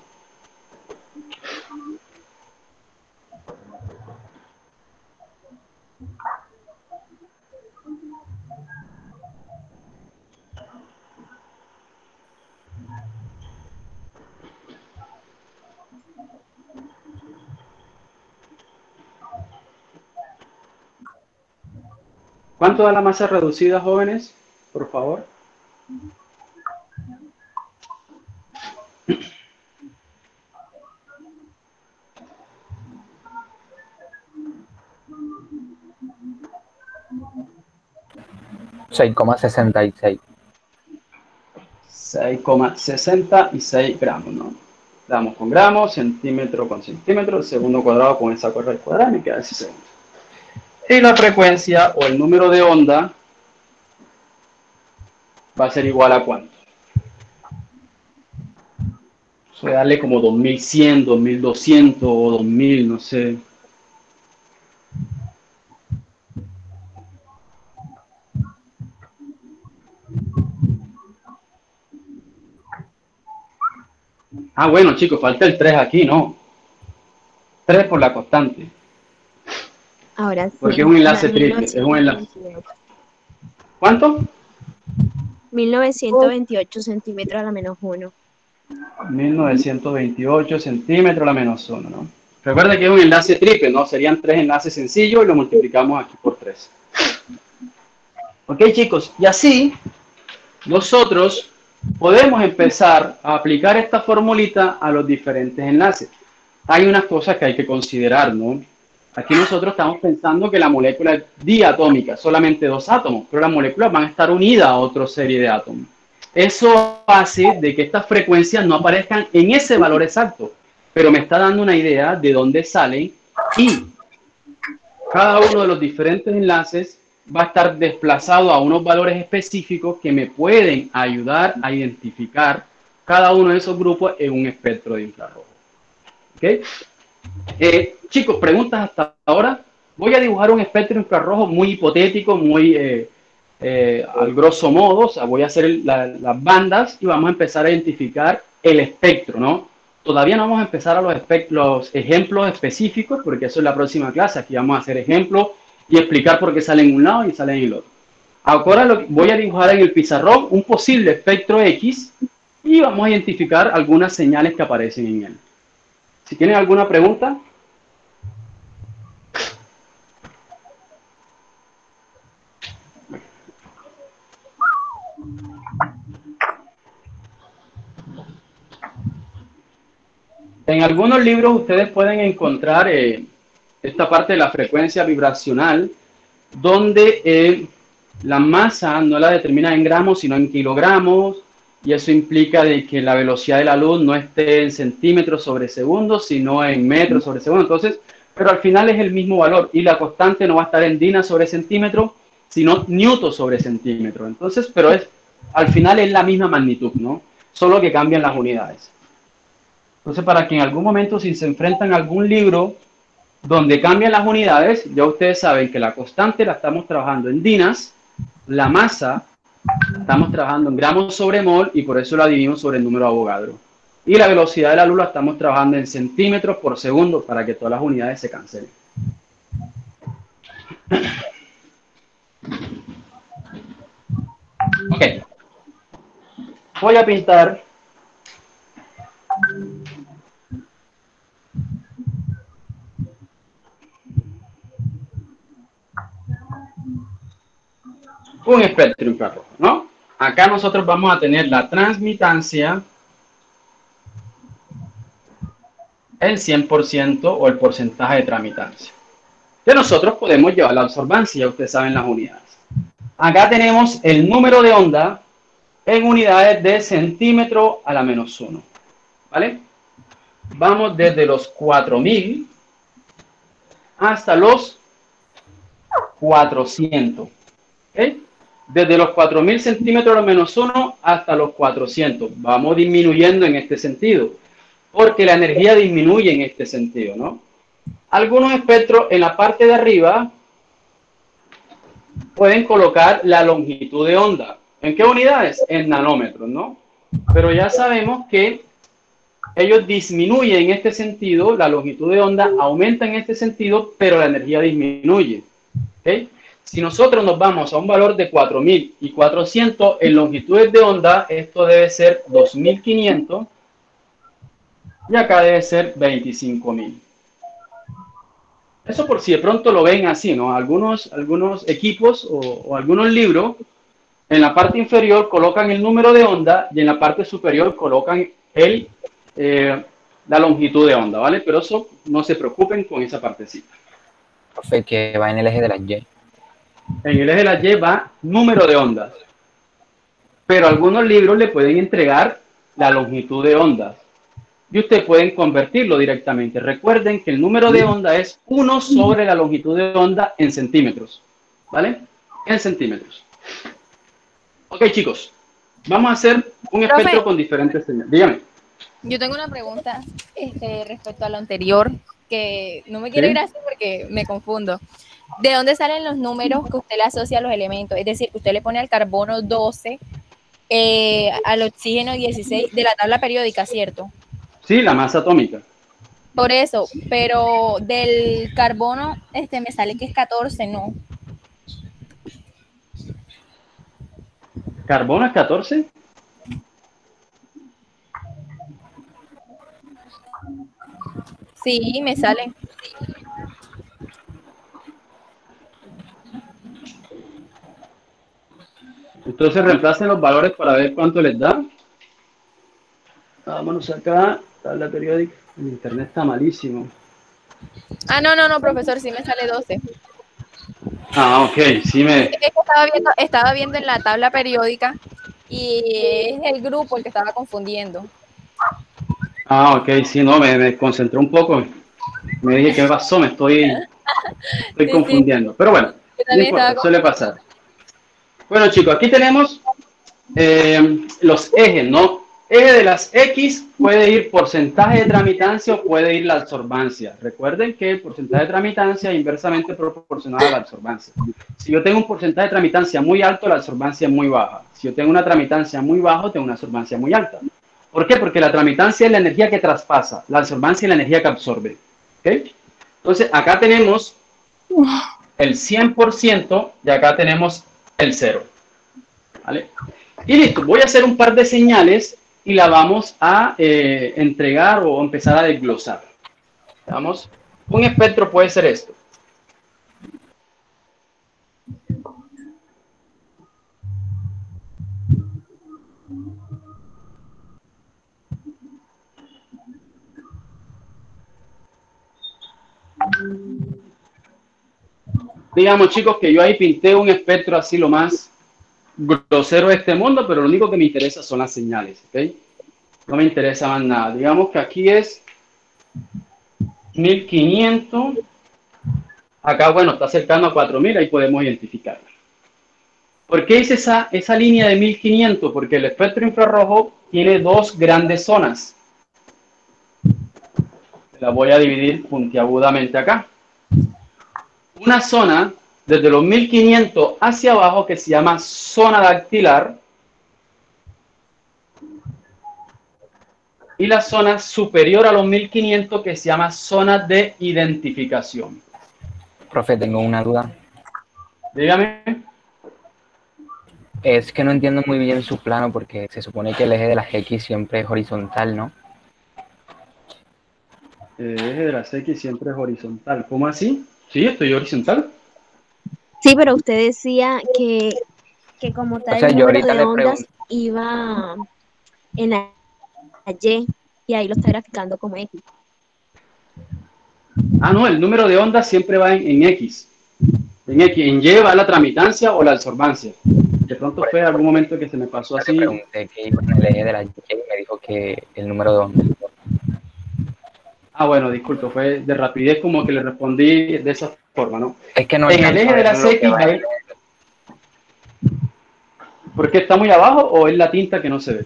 ¿Cuánto da la masa reducida, jóvenes? por favor. $6,66. 6,66 gramos, ¿no? Damos con gramos, centímetro con centímetro, el segundo cuadrado con esa raíz cuadrada, me queda 16 segundos. Y la frecuencia o el número de onda va a ser igual a ¿cuánto? Voy a darle como 2100, 2200 o 2000, no sé. Ah, bueno, chicos, falta el 3 aquí, ¿no? 3 por la constante. Ahora sí. Porque es un enlace triple, es un enlace. ¿Cuánto? 1928 centímetros a la menos 1. 1928 centímetros a la menos 1, ¿no? Recuerda que es un enlace triple, ¿no? Serían 3 enlaces sencillos y lo multiplicamos aquí por 3. Ok, chicos, y así nosotros podemos empezar a aplicar esta formulita a los diferentes enlaces. Hay unas cosas que hay que considerar, ¿no? Aquí nosotros estamos pensando que la molécula es diatómica, solamente 2 átomos, pero las moléculas van a estar unidas a otra serie de átomos. Eso hace de que estas frecuencias no aparezcan en ese valor exacto, pero me está dando una idea de dónde salen y cada uno de los diferentes enlaces va a estar desplazado a unos valores específicos que me pueden ayudar a identificar cada uno de esos grupos en un espectro de infrarrojo. ¿Okay? Chicos, preguntas hasta ahora. Voy a dibujar un espectro infrarrojo muy hipotético, muy al grosso modo. O sea, voy a hacer las bandas y vamos a empezar a identificar el espectro, ¿no? Todavía no vamos a empezar a los ejemplos específicos, porque eso es la próxima clase. Aquí vamos a hacer ejemplos y explicar por qué salen en un lado y salen en el otro. Ahora voy a dibujar en el pizarrón un posible espectro X y vamos a identificar algunas señales que aparecen en él. Si tienen alguna pregunta. En algunos libros ustedes pueden encontrar esta parte de la frecuencia vibracional, donde la masa no la determina en gramos, sino en kilogramos, y eso implica de que la velocidad de la luz no esté en centímetros sobre segundos, sino en metros sobre segundo. Entonces, pero al final es el mismo valor, y la constante no va a estar en Dina sobre centímetro, sino Newton sobre centímetro. Entonces, pero al final es la misma magnitud, ¿no? Solo que cambian las unidades. Entonces, para que en algún momento, si se enfrentan a algún libro donde cambian las unidades, ya ustedes saben que la constante la estamos trabajando en dinas, la masa estamos trabajando en gramos sobre mol y por eso la dividimos sobre el número de Avogadro. Y la velocidad de la luz la estamos trabajando en centímetros por segundo para que todas las unidades se cancelen. Ok. Voy a pintar un espectro infrarrojo, ¿no? Acá nosotros vamos a tener la transmitancia, el 100% o el porcentaje de transmitancia. Que nosotros podemos llevar la absorbancia, ya ustedes saben las unidades. Acá tenemos el número de onda en unidades de centímetro a la menos 1, ¿vale? Vamos desde los 4000 hasta los 400, ¿ok? Desde los 4000 centímetros a la menos 1 hasta los 400. Vamos disminuyendo en este sentido, porque la energía disminuye en este sentido, ¿no? Algunos espectros en la parte de arriba pueden colocar la longitud de onda. ¿En qué unidades? En nanómetros, ¿no? Pero ya sabemos que ellos disminuyen en este sentido, la longitud de onda aumenta en este sentido, pero la energía disminuye. ¿Okay? Si nosotros nos vamos a un valor de 4000 y 400 en longitudes de onda, esto debe ser 2500 y acá debe ser 25000. Eso por si de pronto lo ven así, ¿no? Algunos equipos o algunos libros En la parte inferior colocan el número de onda y en la parte superior colocan la longitud de onda, ¿vale? Pero eso no se preocupen con esa partecita. Profe, que va en el eje de las Y. En el eje de las Y va número de ondas. Pero algunos libros le pueden entregar la longitud de ondas. Y ustedes pueden convertirlo directamente. Recuerden que el número de onda es 1 sobre la longitud de onda en centímetros. ¿Vale? En centímetros. Ok, chicos. Vamos a hacer un espectro con diferentes señales. Dígame. Yo tengo una pregunta respecto a lo anterior, que no me quiere ir así porque me confundo. ¿De dónde salen los números que usted le asocia a los elementos? Es decir, que usted le pone al carbono 12, al oxígeno 16, de la tabla periódica, ¿cierto? Sí, la masa atómica. Por eso, pero del carbono me sale que es 14, ¿no? ¿Carbono es 14? Sí, me sale. Entonces reemplacen los valores para ver cuánto les da. Vámonos acá, tabla periódica. El internet está malísimo. Ah, no, profesor, sí me sale 12. Ah, ok, sí me... Es que estaba viendo en la tabla periódica y es el grupo el que estaba confundiendo. Ah, ok, sí, no, me concentré un poco. Me dije, ¿qué pasó? Me estoy confundiendo. Pero bueno, no importa, suele pasar. Bueno, chicos, aquí tenemos los ejes, ¿no? Eje de las X puede ir porcentaje de tramitancia o puede ir la absorbancia. Recuerden que el porcentaje de tramitancia es inversamente proporcional a la absorbancia. Si yo tengo un porcentaje de tramitancia muy alto, la absorbancia es muy baja. Si yo tengo una tramitancia muy baja, tengo una absorbancia muy alta. ¿Por qué? Porque la tramitancia es la energía que traspasa, la absorbancia es la energía que absorbe. ¿Okay? Entonces, acá tenemos el 100% y acá tenemos el 0. ¿Vale? Y listo, voy a hacer un par de señales y la vamos a entregar o empezar a desglosar. Vamos, un espectro puede ser esto. Digamos, chicos, que yo ahí pinté un espectro así lo más grosero de este mundo, pero lo único que me interesa son las señales, ¿ok? No me interesa más nada. Digamos que aquí es 1500. Acá, bueno, está cercano a 4000, ahí podemos identificarla. ¿Por qué hice esa línea de 1500? Porque el espectro infrarrojo tiene dos grandes zonas. La voy a dividir puntiagudamente acá. Una zona desde los 1500 hacia abajo que se llama zona dactilar y la zona superior a los 1500 que se llama zona de identificación. Profe, tengo una duda. Dígame. Es que no entiendo muy bien su plano porque se supone que el eje de las X siempre es horizontal, ¿no? El eje de las X siempre es horizontal. ¿Cómo así? Sí, estoy horizontal. Sí, pero usted decía que como tal, o sea, el yo número ahorita de le ondas iba en la Y ahí lo está graficando como X. Ah, no, el número de ondas siempre va en X. En X, en Y va la tramitancia o la absorbancia. De pronto fue algún momento que se me pasó así. Le pregunté que iba en el eje de la Y y me dijo que el número de ondas. Ah, bueno, disculpe, fue de rapidez como que le respondí de esa forma, ¿no? Es que no en el eje de las X, ¿por qué está muy abajo o es la tinta que no se ve?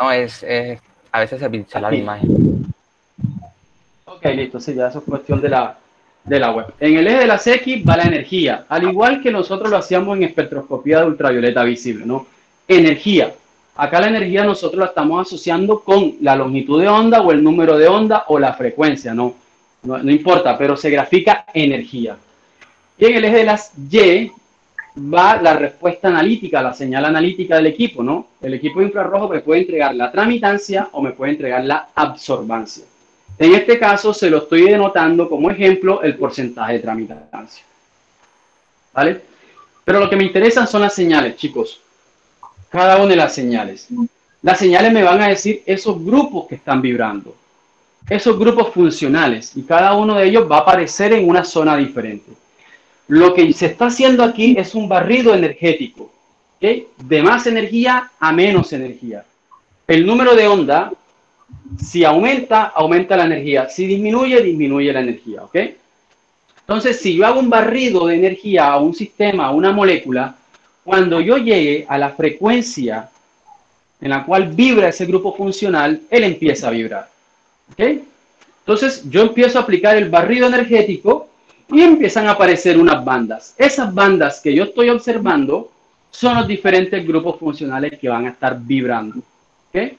No, a veces se pixela la imagen. Ok, listo, sí, ya eso es cuestión de la web. En el eje de las X va la energía, al igual que nosotros lo hacíamos en espectroscopía de ultravioleta visible, ¿no? Energía. Acá la energía nosotros la estamos asociando con la longitud de onda o el número de onda o la frecuencia, no importa, pero se grafica energía. Y en el eje de las Y va la respuesta analítica, la señal analítica del equipo, ¿no? El equipo infrarrojo me puede entregar la tramitancia o me puede entregar la absorbancia. En este caso se lo estoy denotando como ejemplo el porcentaje de tramitancia. ¿Vale? Pero lo que me interesan son las señales, chicos. cada una de las señales. Las señales me van a decir esos grupos que están vibrando, esos grupos funcionales, y cada uno de ellos va a aparecer en una zona diferente. Lo que se está haciendo aquí es un barrido energético, ¿okay? De más energía a menos energía. El número de onda, si aumenta, aumenta la energía. Si disminuye, disminuye la energía, ¿ok? Entonces, si yo hago un barrido de energía a un sistema, a una molécula, cuando yo llegue a la frecuencia en la cual vibra ese grupo funcional, él empieza a vibrar, ¿ok? Entonces, yo empiezo a aplicar el barrido energético y empiezan a aparecer unas bandas. Esas bandas que yo estoy observando son los diferentes grupos funcionales que van a estar vibrando, ¿ok?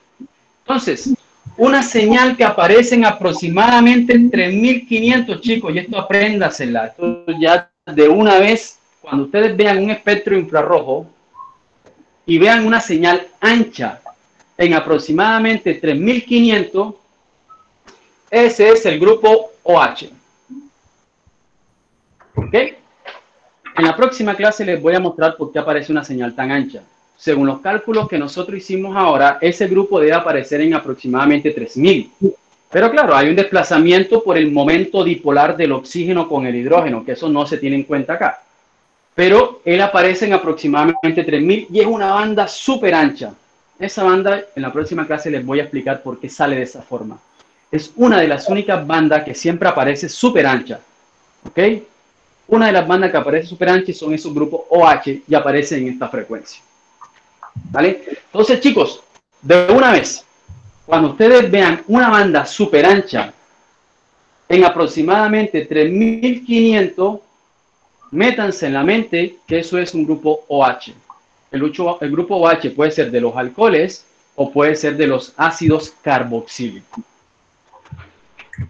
Entonces, una señal que aparece en aproximadamente 3.500, chicos, y esto apréndasela, esto ya de una vez, cuando ustedes vean un espectro infrarrojo y vean una señal ancha en aproximadamente 3.500, ese es el grupo OH. ¿Ok? En la próxima clase les voy a mostrar por qué aparece una señal tan ancha. Según los cálculos que nosotros hicimos ahora, ese grupo debe aparecer en aproximadamente 3.000. Pero claro, hay un desplazamiento por el momento dipolar del oxígeno con el hidrógeno, que eso no se tiene en cuenta acá. Pero él aparece en aproximadamente 3.000 y es una banda súper ancha. Esa banda, en la próxima clase les voy a explicar por qué sale de esa forma. Es una de las únicas bandas que siempre aparece súper ancha. ¿Ok? Una de las bandas que aparece súper ancha son esos grupos OH y aparecen en esta frecuencia. ¿Vale? Entonces, chicos, de una vez, cuando ustedes vean una banda súper ancha en aproximadamente 3.500, métanse en la mente que eso es un grupo OH. El grupo OH puede ser de los alcoholes o puede ser de los ácidos carboxílicos.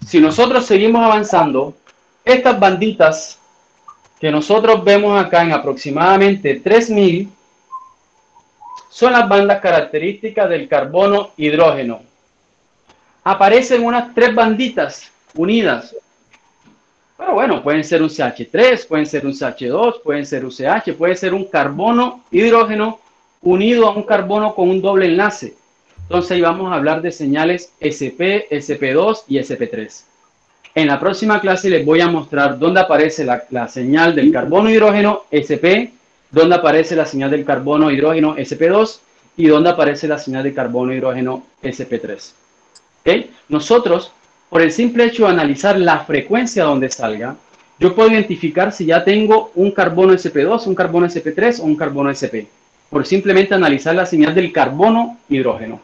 Si nosotros seguimos avanzando, estas banditas que nosotros vemos acá en aproximadamente 3.000 son las bandas características del carbono hidrógeno. Aparecen unas 3 banditas unidas. Pero bueno, pueden ser un CH3, pueden ser un CH2, pueden ser un CH, puede ser un carbono hidrógeno unido a un carbono con un doble enlace. Entonces ahí vamos a hablar de señales SP, SP2 y SP3. En la próxima clase les voy a mostrar dónde aparece la señal del carbono hidrógeno SP, dónde aparece la señal del carbono hidrógeno SP2 y dónde aparece la señal del carbono hidrógeno SP3. ¿Okay? Nosotros, por el simple hecho de analizar la frecuencia donde salga, yo puedo identificar si ya tengo un carbono SP2, un carbono SP3 o un carbono SP, por simplemente analizar la señal del carbono hidrógeno.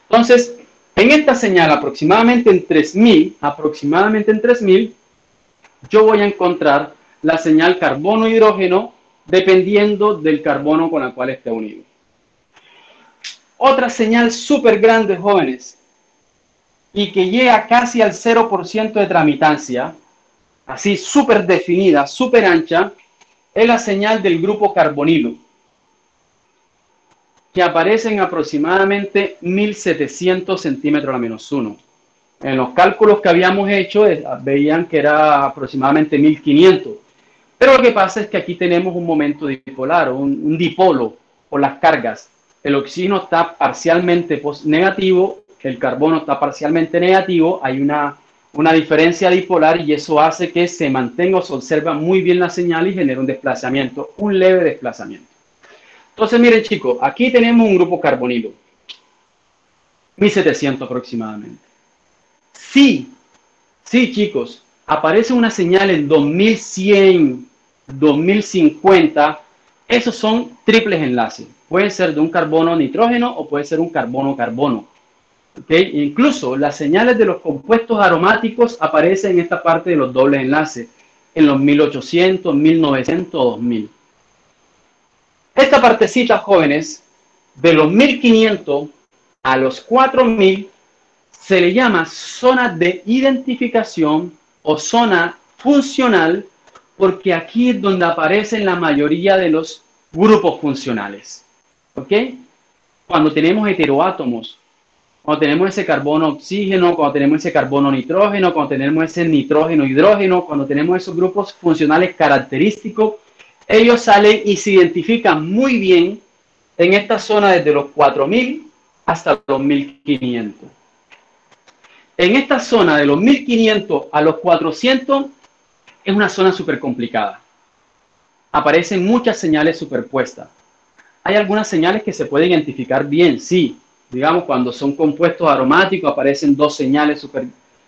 Entonces, en esta señal aproximadamente en 3.000, yo voy a encontrar la señal carbono hidrógeno dependiendo del carbono con el cual esté unido. Otra señal súper grande, jóvenes, y que llega casi al 0% de tramitancia, así súper definida, súper ancha, es la señal del grupo carbonilo, que aparece en aproximadamente 1.700 centímetros a la menos 1. En los cálculos que habíamos hecho, veían que era aproximadamente 1.500. Pero lo que pasa es que aquí tenemos un momento dipolar, un dipolo por las cargas. El oxígeno está parcialmente negativo, el carbono está parcialmente negativo, hay una diferencia dipolar y eso hace que se mantenga o se observa muy bien la señal y genera un desplazamiento, un leve desplazamiento. Entonces, miren chicos, aquí tenemos un grupo carbonilo, 1.700 aproximadamente. Sí, chicos, aparece una señal en 2100, 2050, esos son triples enlaces. Puede ser de un carbono nitrógeno o puede ser un carbono-carbono. ¿Okay? Incluso las señales de los compuestos aromáticos aparecen en esta parte de los dobles enlaces, en los 1800, 1900, 2000. Esta partecita, jóvenes, de los 1500 a los 4000, se le llama zona de identificación o zona funcional, porque aquí es donde aparecen la mayoría de los grupos funcionales. ¿Ok? Cuando tenemos heteroátomos, cuando tenemos ese carbono oxígeno, cuando tenemos ese carbono nitrógeno, cuando tenemos ese nitrógeno hidrógeno, cuando tenemos esos grupos funcionales característicos, ellos salen y se identifican muy bien en esta zona desde los 4000 hasta los 1500. En esta zona de los 1500 a los 400 es una zona súper complicada. Aparecen muchas señales superpuestas. Hay algunas señales que se pueden identificar bien, sí. Digamos, cuando son compuestos aromáticos aparecen dos señales súper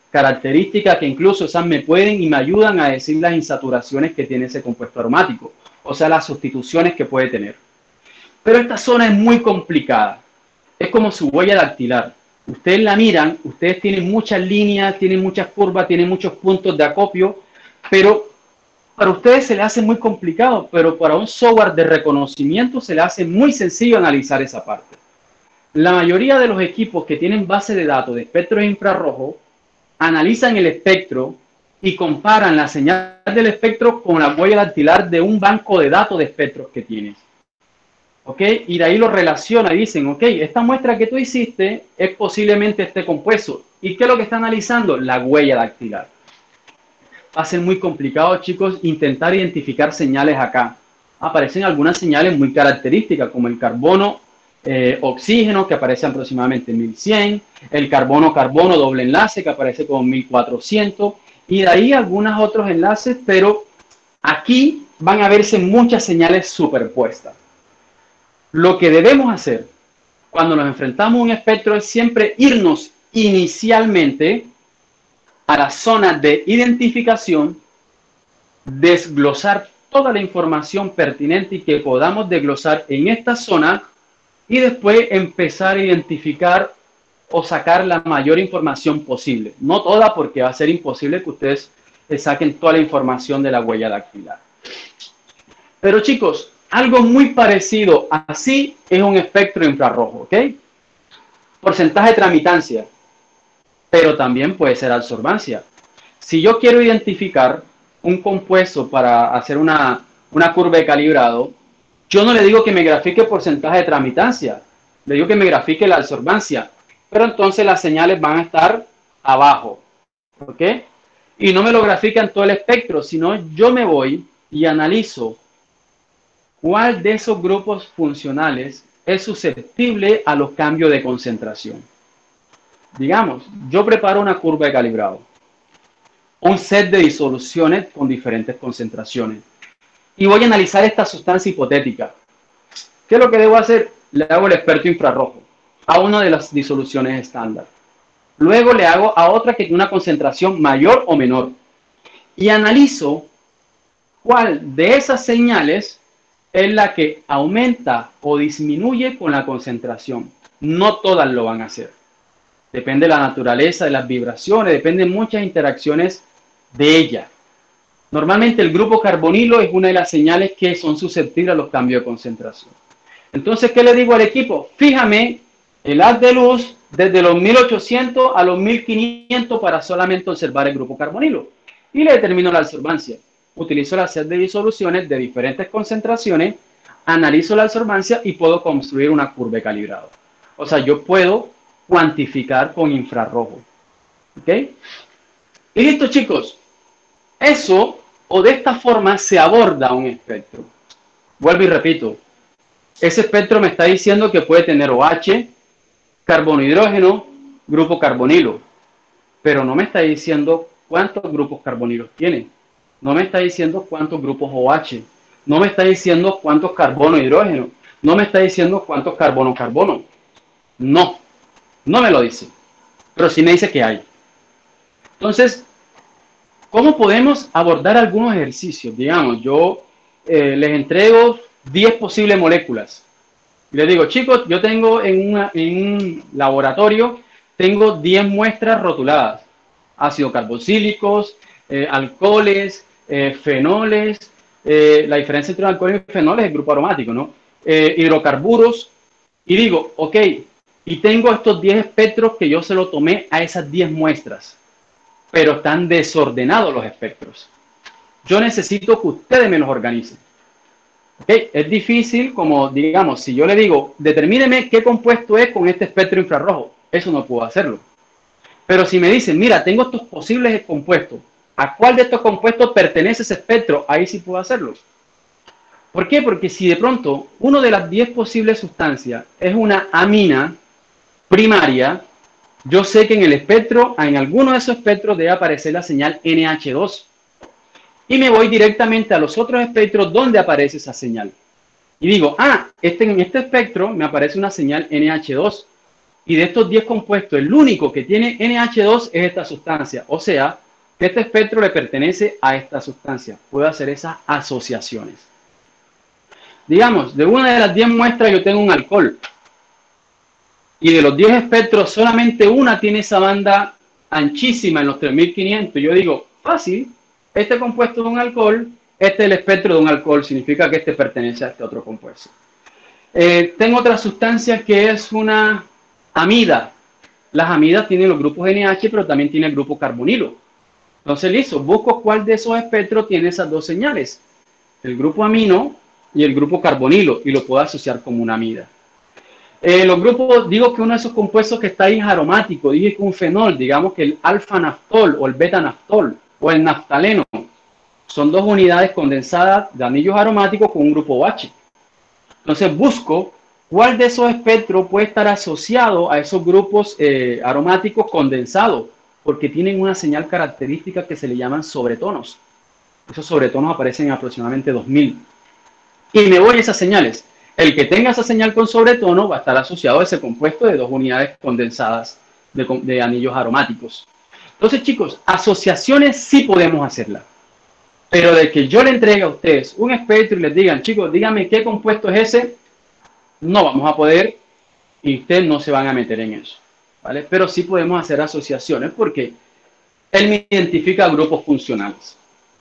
características que incluso esas me pueden y me ayudan a decir las insaturaciones que tiene ese compuesto aromático, o sea, las sustituciones que puede tener. Pero esta zona es muy complicada. Es como su huella dactilar. Ustedes la miran, ustedes tienen muchas líneas, tienen muchas curvas, tienen muchos puntos de acopio, pero para ustedes se le hace muy complicado, pero para un software de reconocimiento se le hace muy sencillo analizar esa parte. La mayoría de los equipos que tienen base de datos de espectro infrarrojo analizan el espectro y comparan la señal del espectro con la huella dactilar de un banco de datos de espectros que tienes. ¿Ok? Y de ahí lo relaciona y dicen, ok, esta muestra que tú hiciste es posiblemente este compuesto. ¿Y qué es lo que está analizando? La huella dactilar. Va a ser muy complicado, chicos, intentar identificar señales acá. Aparecen algunas señales muy características, como el carbono oxígeno, que aparece aproximadamente en 1100, el carbono-carbono doble enlace, que aparece como 1400, y de ahí algunos otros enlaces, pero aquí van a verse muchas señales superpuestas. Lo que debemos hacer cuando nos enfrentamos a un espectro es siempre irnos inicialmente a la zona de identificación, desglosar toda la información pertinente y que podamos desglosar en esta zona y después empezar a identificar o sacar la mayor información posible. No toda, porque va a ser imposible que ustedes saquen toda la información de la huella dactilar. Pero chicos, algo muy parecido así es un espectro infrarrojo, ¿ok? Porcentaje de tramitancia, pero también puede ser absorbancia. Si yo quiero identificar un compuesto para hacer una curva de calibrado, yo no le digo que me grafique porcentaje de tramitancia, le digo que me grafique la absorbancia, pero entonces las señales van a estar abajo, ¿ok? Y no me lo grafican todo el espectro, sino yo me voy y analizo cuál de esos grupos funcionales es susceptible a los cambios de concentración. Digamos, yo preparo una curva de calibrado, un set de disoluciones con diferentes concentraciones, y voy a analizar esta sustancia hipotética. ¿Qué es lo que debo hacer? Le hago el espectro infrarrojo a una de las disoluciones estándar. Luego le hago a otra que tiene una concentración mayor o menor. Y analizo cuál de esas señales es la que aumenta o disminuye con la concentración. No todas lo van a hacer. Depende de la naturaleza de las vibraciones, depende de muchas interacciones de ella. Normalmente el grupo carbonilo es una de las señales que son susceptibles a los cambios de concentración. Entonces, ¿qué le digo al equipo? Fíjame el haz de luz desde los 1800 a los 1500 para solamente observar el grupo carbonilo. Y le determino la absorbancia. Utilizo la set de disoluciones de diferentes concentraciones, analizo la absorbancia y puedo construir una curva de calibrado. O sea, yo puedo cuantificar con infrarrojo. ¿Ok? Y listo, chicos. Eso, o de esta forma, se aborda un espectro. Vuelvo y repito. Ese espectro me está diciendo que puede tener OH, carbono hidrógeno, grupo carbonilo. Pero no me está diciendo cuántos grupos carbonilos tiene. No me está diciendo cuántos grupos OH. No me está diciendo cuántos carbono hidrógeno. No me está diciendo cuántos carbono-carbono. No, no me lo dice. Pero sí me dice que hay. Entonces, ¿cómo podemos abordar algunos ejercicios? Digamos, yo les entrego 10 posibles moléculas. Les digo, chicos, yo tengo en un laboratorio, tengo 10 muestras rotuladas. Ácido carboxílicos, alcoholes, fenoles. La diferencia entre alcoholes y fenoles es el grupo aromático, ¿no? Hidrocarburos. Y digo, ok, y tengo estos 10 espectros que yo se lo tomé a esas 10 muestras. Pero están desordenados los espectros. Yo necesito que ustedes me los organicen. ¿Okay? Es difícil, como digamos, si yo le digo, determíneme qué compuesto es con este espectro infrarrojo. Eso no puedo hacerlo. Pero si me dicen, mira, tengo estos posibles compuestos, ¿a cuál de estos compuestos pertenece ese espectro? Ahí sí puedo hacerlo. ¿Por qué? Porque si de pronto una de las 10 posibles sustancias es una amina primaria, yo sé que en el espectro, en alguno de esos espectros debe aparecer la señal NH2. Y me voy directamente a los otros espectros donde aparece esa señal. Y digo, en este espectro me aparece una señal NH2. Y de estos 10 compuestos, el único que tiene NH2 es esta sustancia. O sea, que este espectro le pertenece a esta sustancia. Puedo hacer esas asociaciones. Digamos, de una de las 10 muestras yo tengo un alcohol. Y de los 10 espectros, solamente una tiene esa banda anchísima en los 3500. Yo digo, fácil, este compuesto de un alcohol, este es el espectro de un alcohol, significa que este pertenece a este otro compuesto. Tengo otra sustancia que es una amida. Las amidas tienen los grupos NH, pero también tiene el grupo carbonilo. Entonces, listo, busco cuál de esos espectros tiene esas dos señales. El grupo amino y el grupo carbonilo, y lo puedo asociar como una amida. Los grupos, digo que uno de esos compuestos que está ahí es aromático, dije que un fenol, digamos que el alfa-naftol o el beta-naftol o el naftaleno, son dos unidades condensadas de anillos aromáticos con un grupo OH. Entonces busco cuál de esos espectros puede estar asociado a esos grupos aromáticos condensados, porque tienen una señal característica que se le llaman sobretonos. Esos sobretonos aparecen en aproximadamente 2000. Y me voy a esas señales. El que tenga esa señal con sobretono va a estar asociado a ese compuesto de dos unidades condensadas de anillos aromáticos. Entonces, chicos, asociaciones sí podemos hacerlas. Pero de que yo le entregue a ustedes un espectro y les digan, chicos, díganme qué compuesto es ese, no vamos a poder y ustedes no se van a meter en eso, ¿vale? Pero sí podemos hacer asociaciones porque él me identifica grupos funcionales.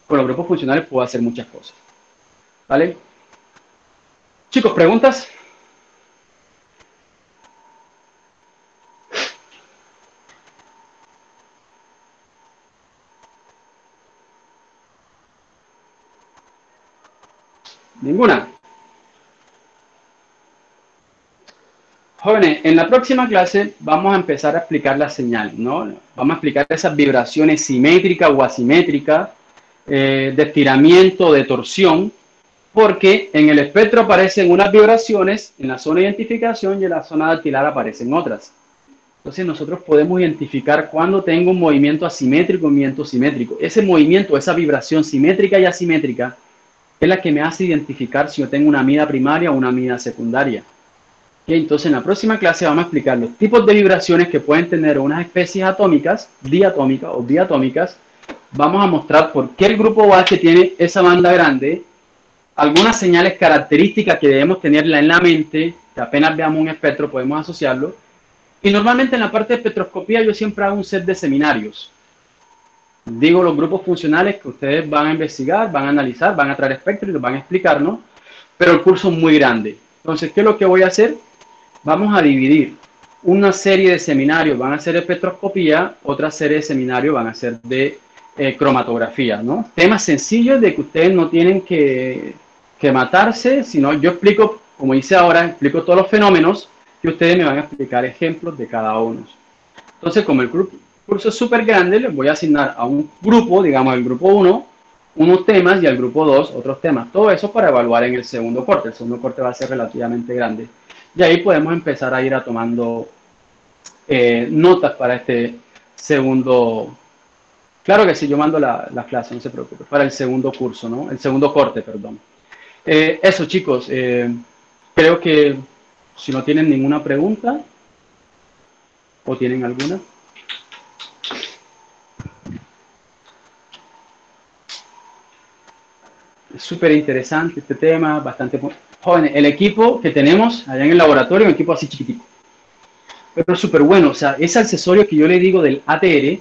Con los grupos funcionales puedo hacer muchas cosas, ¿vale? Chicos, ¿preguntas? ¿Ninguna? Jóvenes, en la próxima clase vamos a empezar a explicar las señales, ¿no? Vamos a explicar esas vibraciones simétricas o asimétricas, de estiramiento, de torsión, porque en el espectro aparecen unas vibraciones en la zona de identificación y en la zona dactilar aparecen otras. Entonces nosotros podemos identificar cuando tengo un movimiento asimétrico y un movimiento simétrico. Ese movimiento, esa vibración simétrica y asimétrica es la que me hace identificar si yo tengo una amida primaria o una amida secundaria. Y entonces en la próxima clase vamos a explicar los tipos de vibraciones que pueden tener unas especies atómicas, diatómicas o diatómicas. Vamos a mostrar por qué el grupo OH tiene esa banda grande, algunas señales características que debemos tenerla en la mente, que apenas veamos un espectro podemos asociarlo. Y normalmente en la parte de espectroscopía yo siempre hago un set de seminarios. Digo los grupos funcionales que ustedes van a investigar, van a analizar, van a traer espectros y los van a explicarnos, pero el curso es muy grande. Entonces, ¿qué es lo que voy a hacer? Vamos a dividir una serie de seminarios, van a ser espectroscopía, otra serie de seminarios van a ser de cromatografía, ¿no? Temas sencillos de que ustedes no tienen que matarse, sino yo explico, como hice ahora, explico todos los fenómenos y ustedes me van a explicar ejemplos de cada uno. Entonces, como el curso es súper grande, les voy a asignar a un grupo, digamos el grupo 1, unos temas y al grupo 2 otros temas. Todo eso para evaluar en el segundo corte. El segundo corte va a ser relativamente grande. Y ahí podemos empezar a ir tomando notas para este segundo. Claro que sí, yo mando la clase, no se preocupe. Para el segundo curso, ¿no? El segundo corte, perdón. Eso, chicos. Creo que si no tienen ninguna pregunta, ¿o tienen alguna? Es súper interesante este tema, bastante jóvenes. El equipo que tenemos allá en el laboratorio, un equipo así chiquitico, pero súper bueno. O sea, ese accesorio que yo le digo del ATR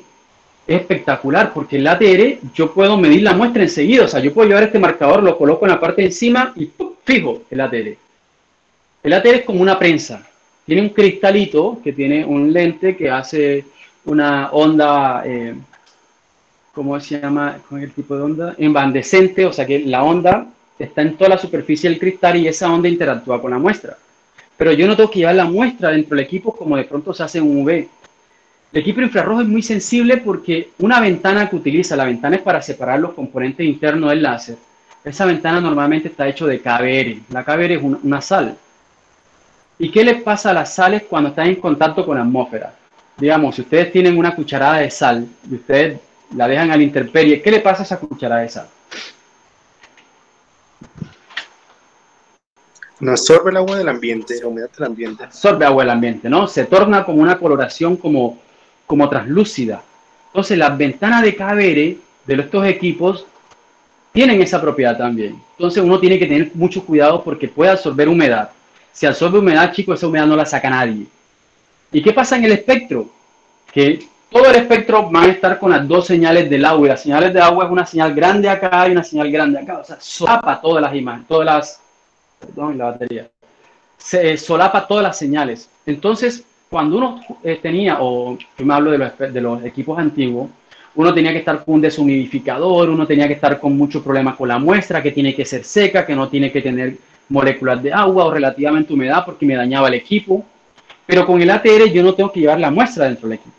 es espectacular, porque el ATR yo puedo medir la muestra enseguida. O sea, yo puedo llevar este marcador, lo coloco en la parte de encima y ¡pum!, fijo el ATR. El ATR es como una prensa. Tiene un cristalito que tiene un lente que hace una onda, ¿cómo se llama? ¿Con el tipo de onda? Incandescente, o sea que la onda está en toda la superficie del cristal y esa onda interactúa con la muestra. Pero yo no tengo que llevar la muestra dentro del equipo como de pronto se hace en un UV. El equipo infrarrojo es muy sensible porque una ventana que utiliza, la ventana es para separar los componentes internos del láser, esa ventana normalmente está hecho de KBr. La KBr es una sal. ¿Y qué les pasa a las sales cuando están en contacto con la atmósfera? Digamos, si ustedes tienen una cucharada de sal y ustedes la dejan a la intemperie, ¿qué le pasa a esa cucharada de sal? No absorbe el agua del ambiente, la humedad del ambiente. Absorbe agua del ambiente, ¿no? Se torna como una coloración como translúcida. Entonces, las ventanas de KBr de estos equipos tienen esa propiedad también. Entonces, uno tiene que tener mucho cuidado porque puede absorber humedad. Si absorbe humedad, chicos, esa humedad no la saca nadie. ¿Y qué pasa en el espectro? Que todo el espectro van a estar con las dos señales del agua. Y las señales de agua es una señal grande acá y una señal grande acá. O sea, solapa todas las imágenes, perdón, la batería. Se solapa todas las señales. Entonces, cuando uno tenía, o yo me hablo de los equipos antiguos, uno tenía que estar con un deshumidificador, uno tenía que estar con muchos problemas con la muestra, que tiene que ser seca, que no tiene que tener moléculas de agua o relativamente humedad porque me dañaba el equipo. Pero con el ATR yo no tengo que llevar la muestra dentro del equipo.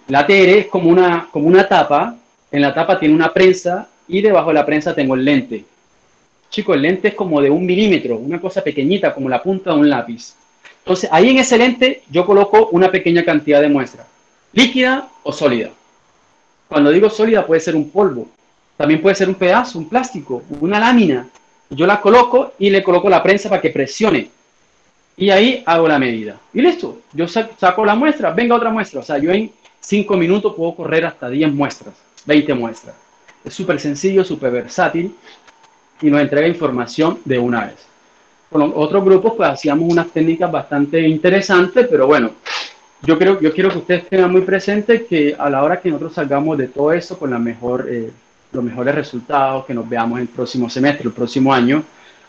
El ATR es como una tapa, en la tapa tiene una prensa y debajo de la prensa tengo el lente. Chicos, el lente es como de 1 milímetro, una cosa pequeñita, como la punta de un lápiz. Entonces, ahí en ese lente yo coloco una pequeña cantidad de muestra, líquida o sólida. Cuando digo sólida puede ser un polvo, también puede ser un pedazo, un plástico, una lámina. Yo la coloco y le coloco la prensa para que presione. Y ahí hago la medida. Y listo, yo saco la muestra, venga otra muestra. O sea, yo en 5 minutos puedo correr hasta 10 muestras, 20 muestras. Es súper sencillo, súper versátil y nos entrega información de una vez. Con otros grupos pues hacíamos unas técnicas bastante interesantes, pero bueno, yo quiero que ustedes tengan muy presente que a la hora que nosotros salgamos de todo eso con los mejores resultados, que nos veamos el próximo semestre, el próximo año,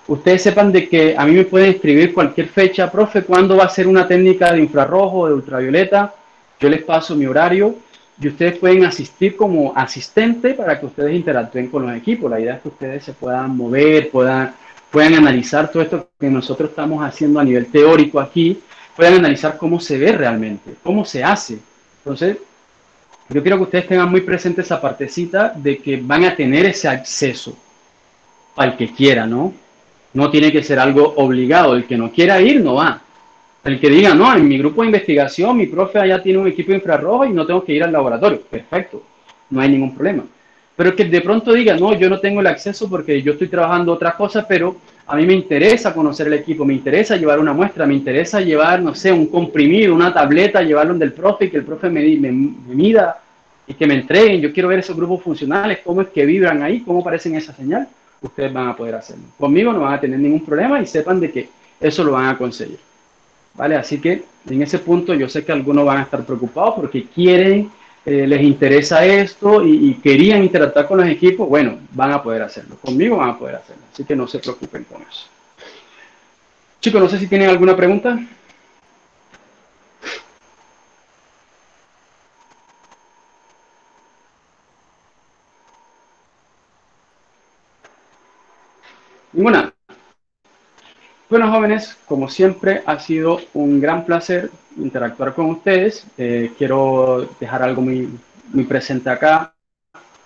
ustedes sepan de que a mí me pueden escribir cualquier fecha, profe, ¿cuándo va a ser una técnica de infrarrojo, de ultravioleta? Yo les paso mi horario y ustedes pueden asistir como asistente para que ustedes interactúen con los equipos. La idea es que ustedes se puedan mover, puedan analizar todo esto que nosotros estamos haciendo a nivel teórico aquí, puedan analizar cómo se ve realmente, cómo se hace. Entonces, yo quiero que ustedes tengan muy presente esa partecita de que van a tener ese acceso al que quiera, ¿no? No tiene que ser algo obligado. El que no quiera ir, no va. El que diga, no, en mi grupo de investigación, mi profe allá tiene un equipo de infrarrojo y no tengo que ir al laboratorio. Perfecto, no hay ningún problema. Pero que de pronto diga, no, yo no tengo el acceso porque yo estoy trabajando otras cosas, pero a mí me interesa conocer el equipo, me interesa llevar una muestra, me interesa llevar, no sé, un comprimido, una tableta, llevarlo del profe y que el profe me mida y que me entreguen. Yo quiero ver esos grupos funcionales, cómo es que vibran ahí, cómo aparecen esa señal. Ustedes van a poder hacerlo. Conmigo no van a tener ningún problema y sepan de que eso lo van a conseguir. ¿Vale? Así que en ese punto yo sé que algunos van a estar preocupados porque quieren, les interesa esto y querían interactuar con los equipos. Bueno, van a poder hacerlo. Conmigo van a poder hacerlo. Así que no se preocupen con eso. Chicos, no sé si tienen alguna pregunta. Ninguna. Bueno, jóvenes, como siempre, ha sido un gran placer interactuar con ustedes. Quiero dejar algo muy presente acá.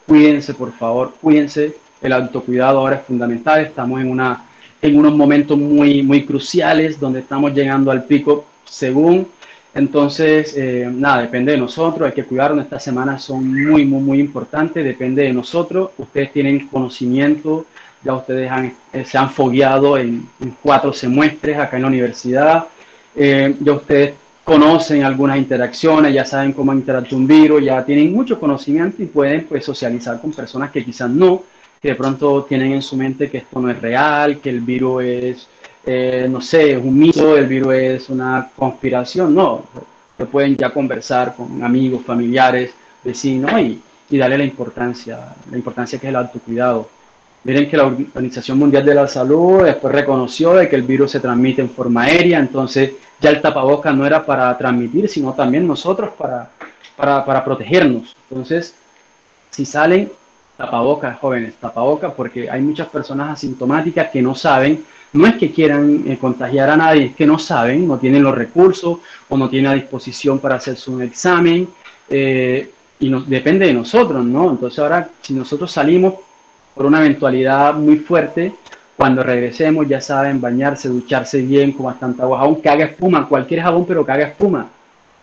Cuídense, por favor, cuídense. El autocuidado ahora es fundamental. Estamos en unos momentos muy cruciales donde estamos llegando al pico según. Entonces, nada, depende de nosotros. Hay que cuidarnos. Estas semanas son muy importantes. Depende de nosotros. Ustedes tienen conocimiento. Ya ustedes se han fogueado en 4 semestres acá en la universidad. Ya ustedes conocen algunas interacciones, ya saben cómo interactúa un virus, ya tienen mucho conocimiento y pueden pues socializar con personas que quizás no, que de pronto tienen en su mente que esto no es real, que el virus es, no sé, es un mito, el virus es una conspiración. No, que pueden ya conversar con amigos, familiares, vecinos y darle la importancia que es el autocuidado. Miren que la Organización Mundial de la Salud después reconoció de que el virus se transmite en forma aérea, entonces ya el tapabocas no era para transmitir, sino también nosotros para protegernos. Entonces, si salen, tapabocas, jóvenes, tapabocas, porque hay muchas personas asintomáticas que no saben, no es que quieran contagiar a nadie, es que no saben, no tienen los recursos o no tienen a disposición para hacerse un examen, y depende de nosotros, ¿no? Entonces ahora, si nosotros salimos, por una eventualidad muy fuerte, cuando regresemos, ya saben, bañarse, ducharse bien con bastante agua, jabón que haga espuma, cualquier jabón, pero que haga espuma.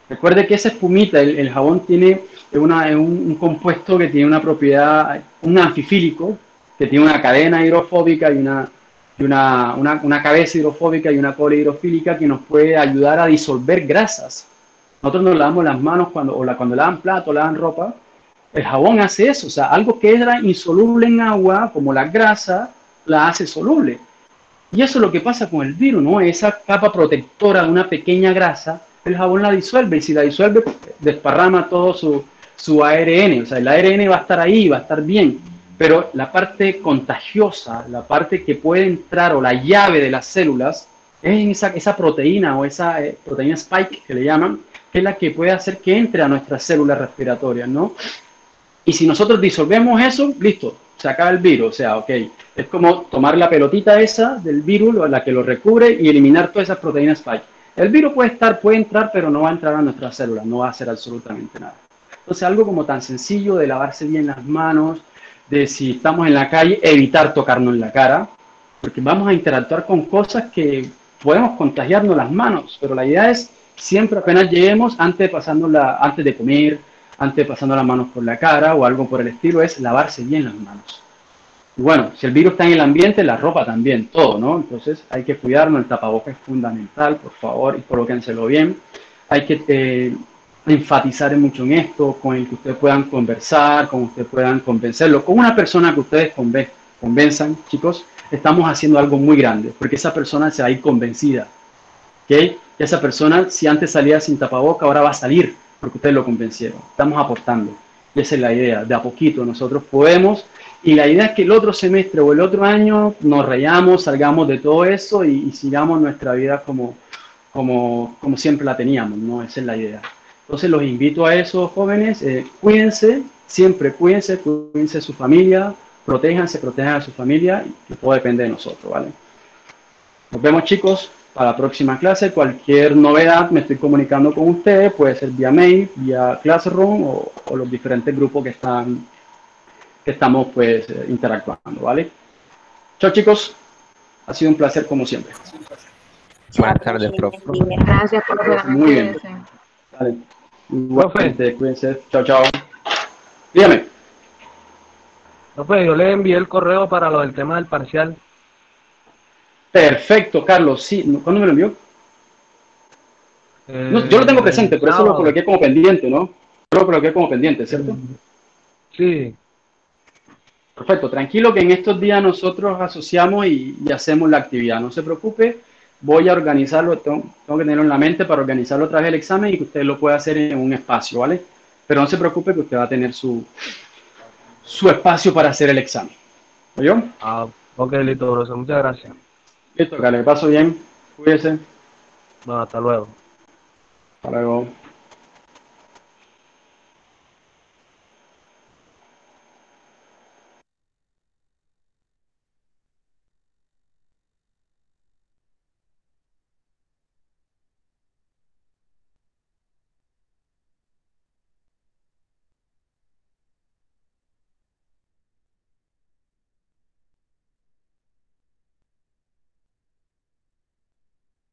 Recuerde que esa espumita, el jabón tiene un compuesto que tiene una propiedad, un anfifílico, que tiene una cadena hidrofóbica y una cabeza hidrofóbica y una cola hidrofílica que nos puede ayudar a disolver grasas. Nosotros nos lavamos las manos cuando lavan plato, lavan ropa. El jabón hace eso, o sea, algo que era insoluble en agua, como la grasa, la hace soluble. Y eso es lo que pasa con el virus, ¿no? Esa capa protectora de una pequeña grasa, el jabón la disuelve, y si la disuelve, desparrama todo su ARN, o sea, el ARN va a estar ahí, va a estar bien, pero la parte contagiosa, la parte que puede entrar, o la llave de las células, es esa proteína, o esa proteína spike, que le llaman, que es la que puede hacer que entre a nuestras células respiratorias, ¿no? Y si nosotros disolvemos eso, listo, se acaba el virus, o sea, ok, es como tomar la pelotita esa del virus, la que lo recubre, y eliminar todas esas proteínas spike. El virus puede entrar, pero no va a entrar a nuestras células, no va a hacer absolutamente nada. Entonces, algo como tan sencillo de lavarse bien las manos, de si estamos en la calle, evitar tocarnos en la cara, porque vamos a interactuar con cosas que podemos contagiarnos las manos, pero la idea es siempre apenas lleguemos, antes de comer, antes de pasando las manos por la cara o algo por el estilo, es lavarse bien las manos. Y bueno, si el virus está en el ambiente, la ropa también, todo, ¿no? Entonces hay que cuidarnos, el tapabocas es fundamental, por favor, y colóquenselo bien. Hay que enfatizar mucho en esto, con el que ustedes puedan conversar, con ustedes puedan convencerlo, con una persona que ustedes convenzan, chicos, estamos haciendo algo muy grande, porque esa persona se va a ir convencida, ¿ok? Esa persona, si antes salía sin tapaboca, ahora va a salir, porque ustedes lo convencieron. Estamos aportando, y esa es la idea, de a poquito nosotros podemos, y la idea es que el otro semestre o el otro año nos reyamos, salgamos de todo eso y sigamos nuestra vida como siempre la teníamos, ¿no? Esa es la idea. Entonces los invito a esos jóvenes, cuídense, siempre cuídense de su familia, protejan a su familia, y todo depende de nosotros, ¿vale? Nos vemos, chicos, para la próxima clase. Cualquier novedad me estoy comunicando con ustedes, puede ser vía mail, vía Classroom o los diferentes grupos que estamos pues interactuando, ¿vale? Chao, chicos, ha sido un placer como siempre. Buenas tardes, profe. Gracias por verme. Muy bien. Vale. Igualmente, cuídense. Chao, chao. Dígame. Profe, yo le envié el correo para lo del tema del parcial. Perfecto, Carlos. Sí, ¿cuándo me lo envió? No, yo lo tengo presente, por eso lo coloqué como pendiente, ¿no? Yo lo coloqué como pendiente, ¿cierto? Sí. Perfecto, tranquilo que en estos días nosotros asociamos y hacemos la actividad. No se preocupe, voy a organizarlo, tengo que tenerlo en la mente para organizarlo otra vez el examen y que usted lo pueda hacer en un espacio, ¿vale? Pero no se preocupe que usted va a tener su espacio para hacer el examen. ¿Oyó? Ah, ok, listo, profesor. Muchas gracias. Listo, que le paso bien. Cuídese. Bueno, hasta luego. Hasta luego.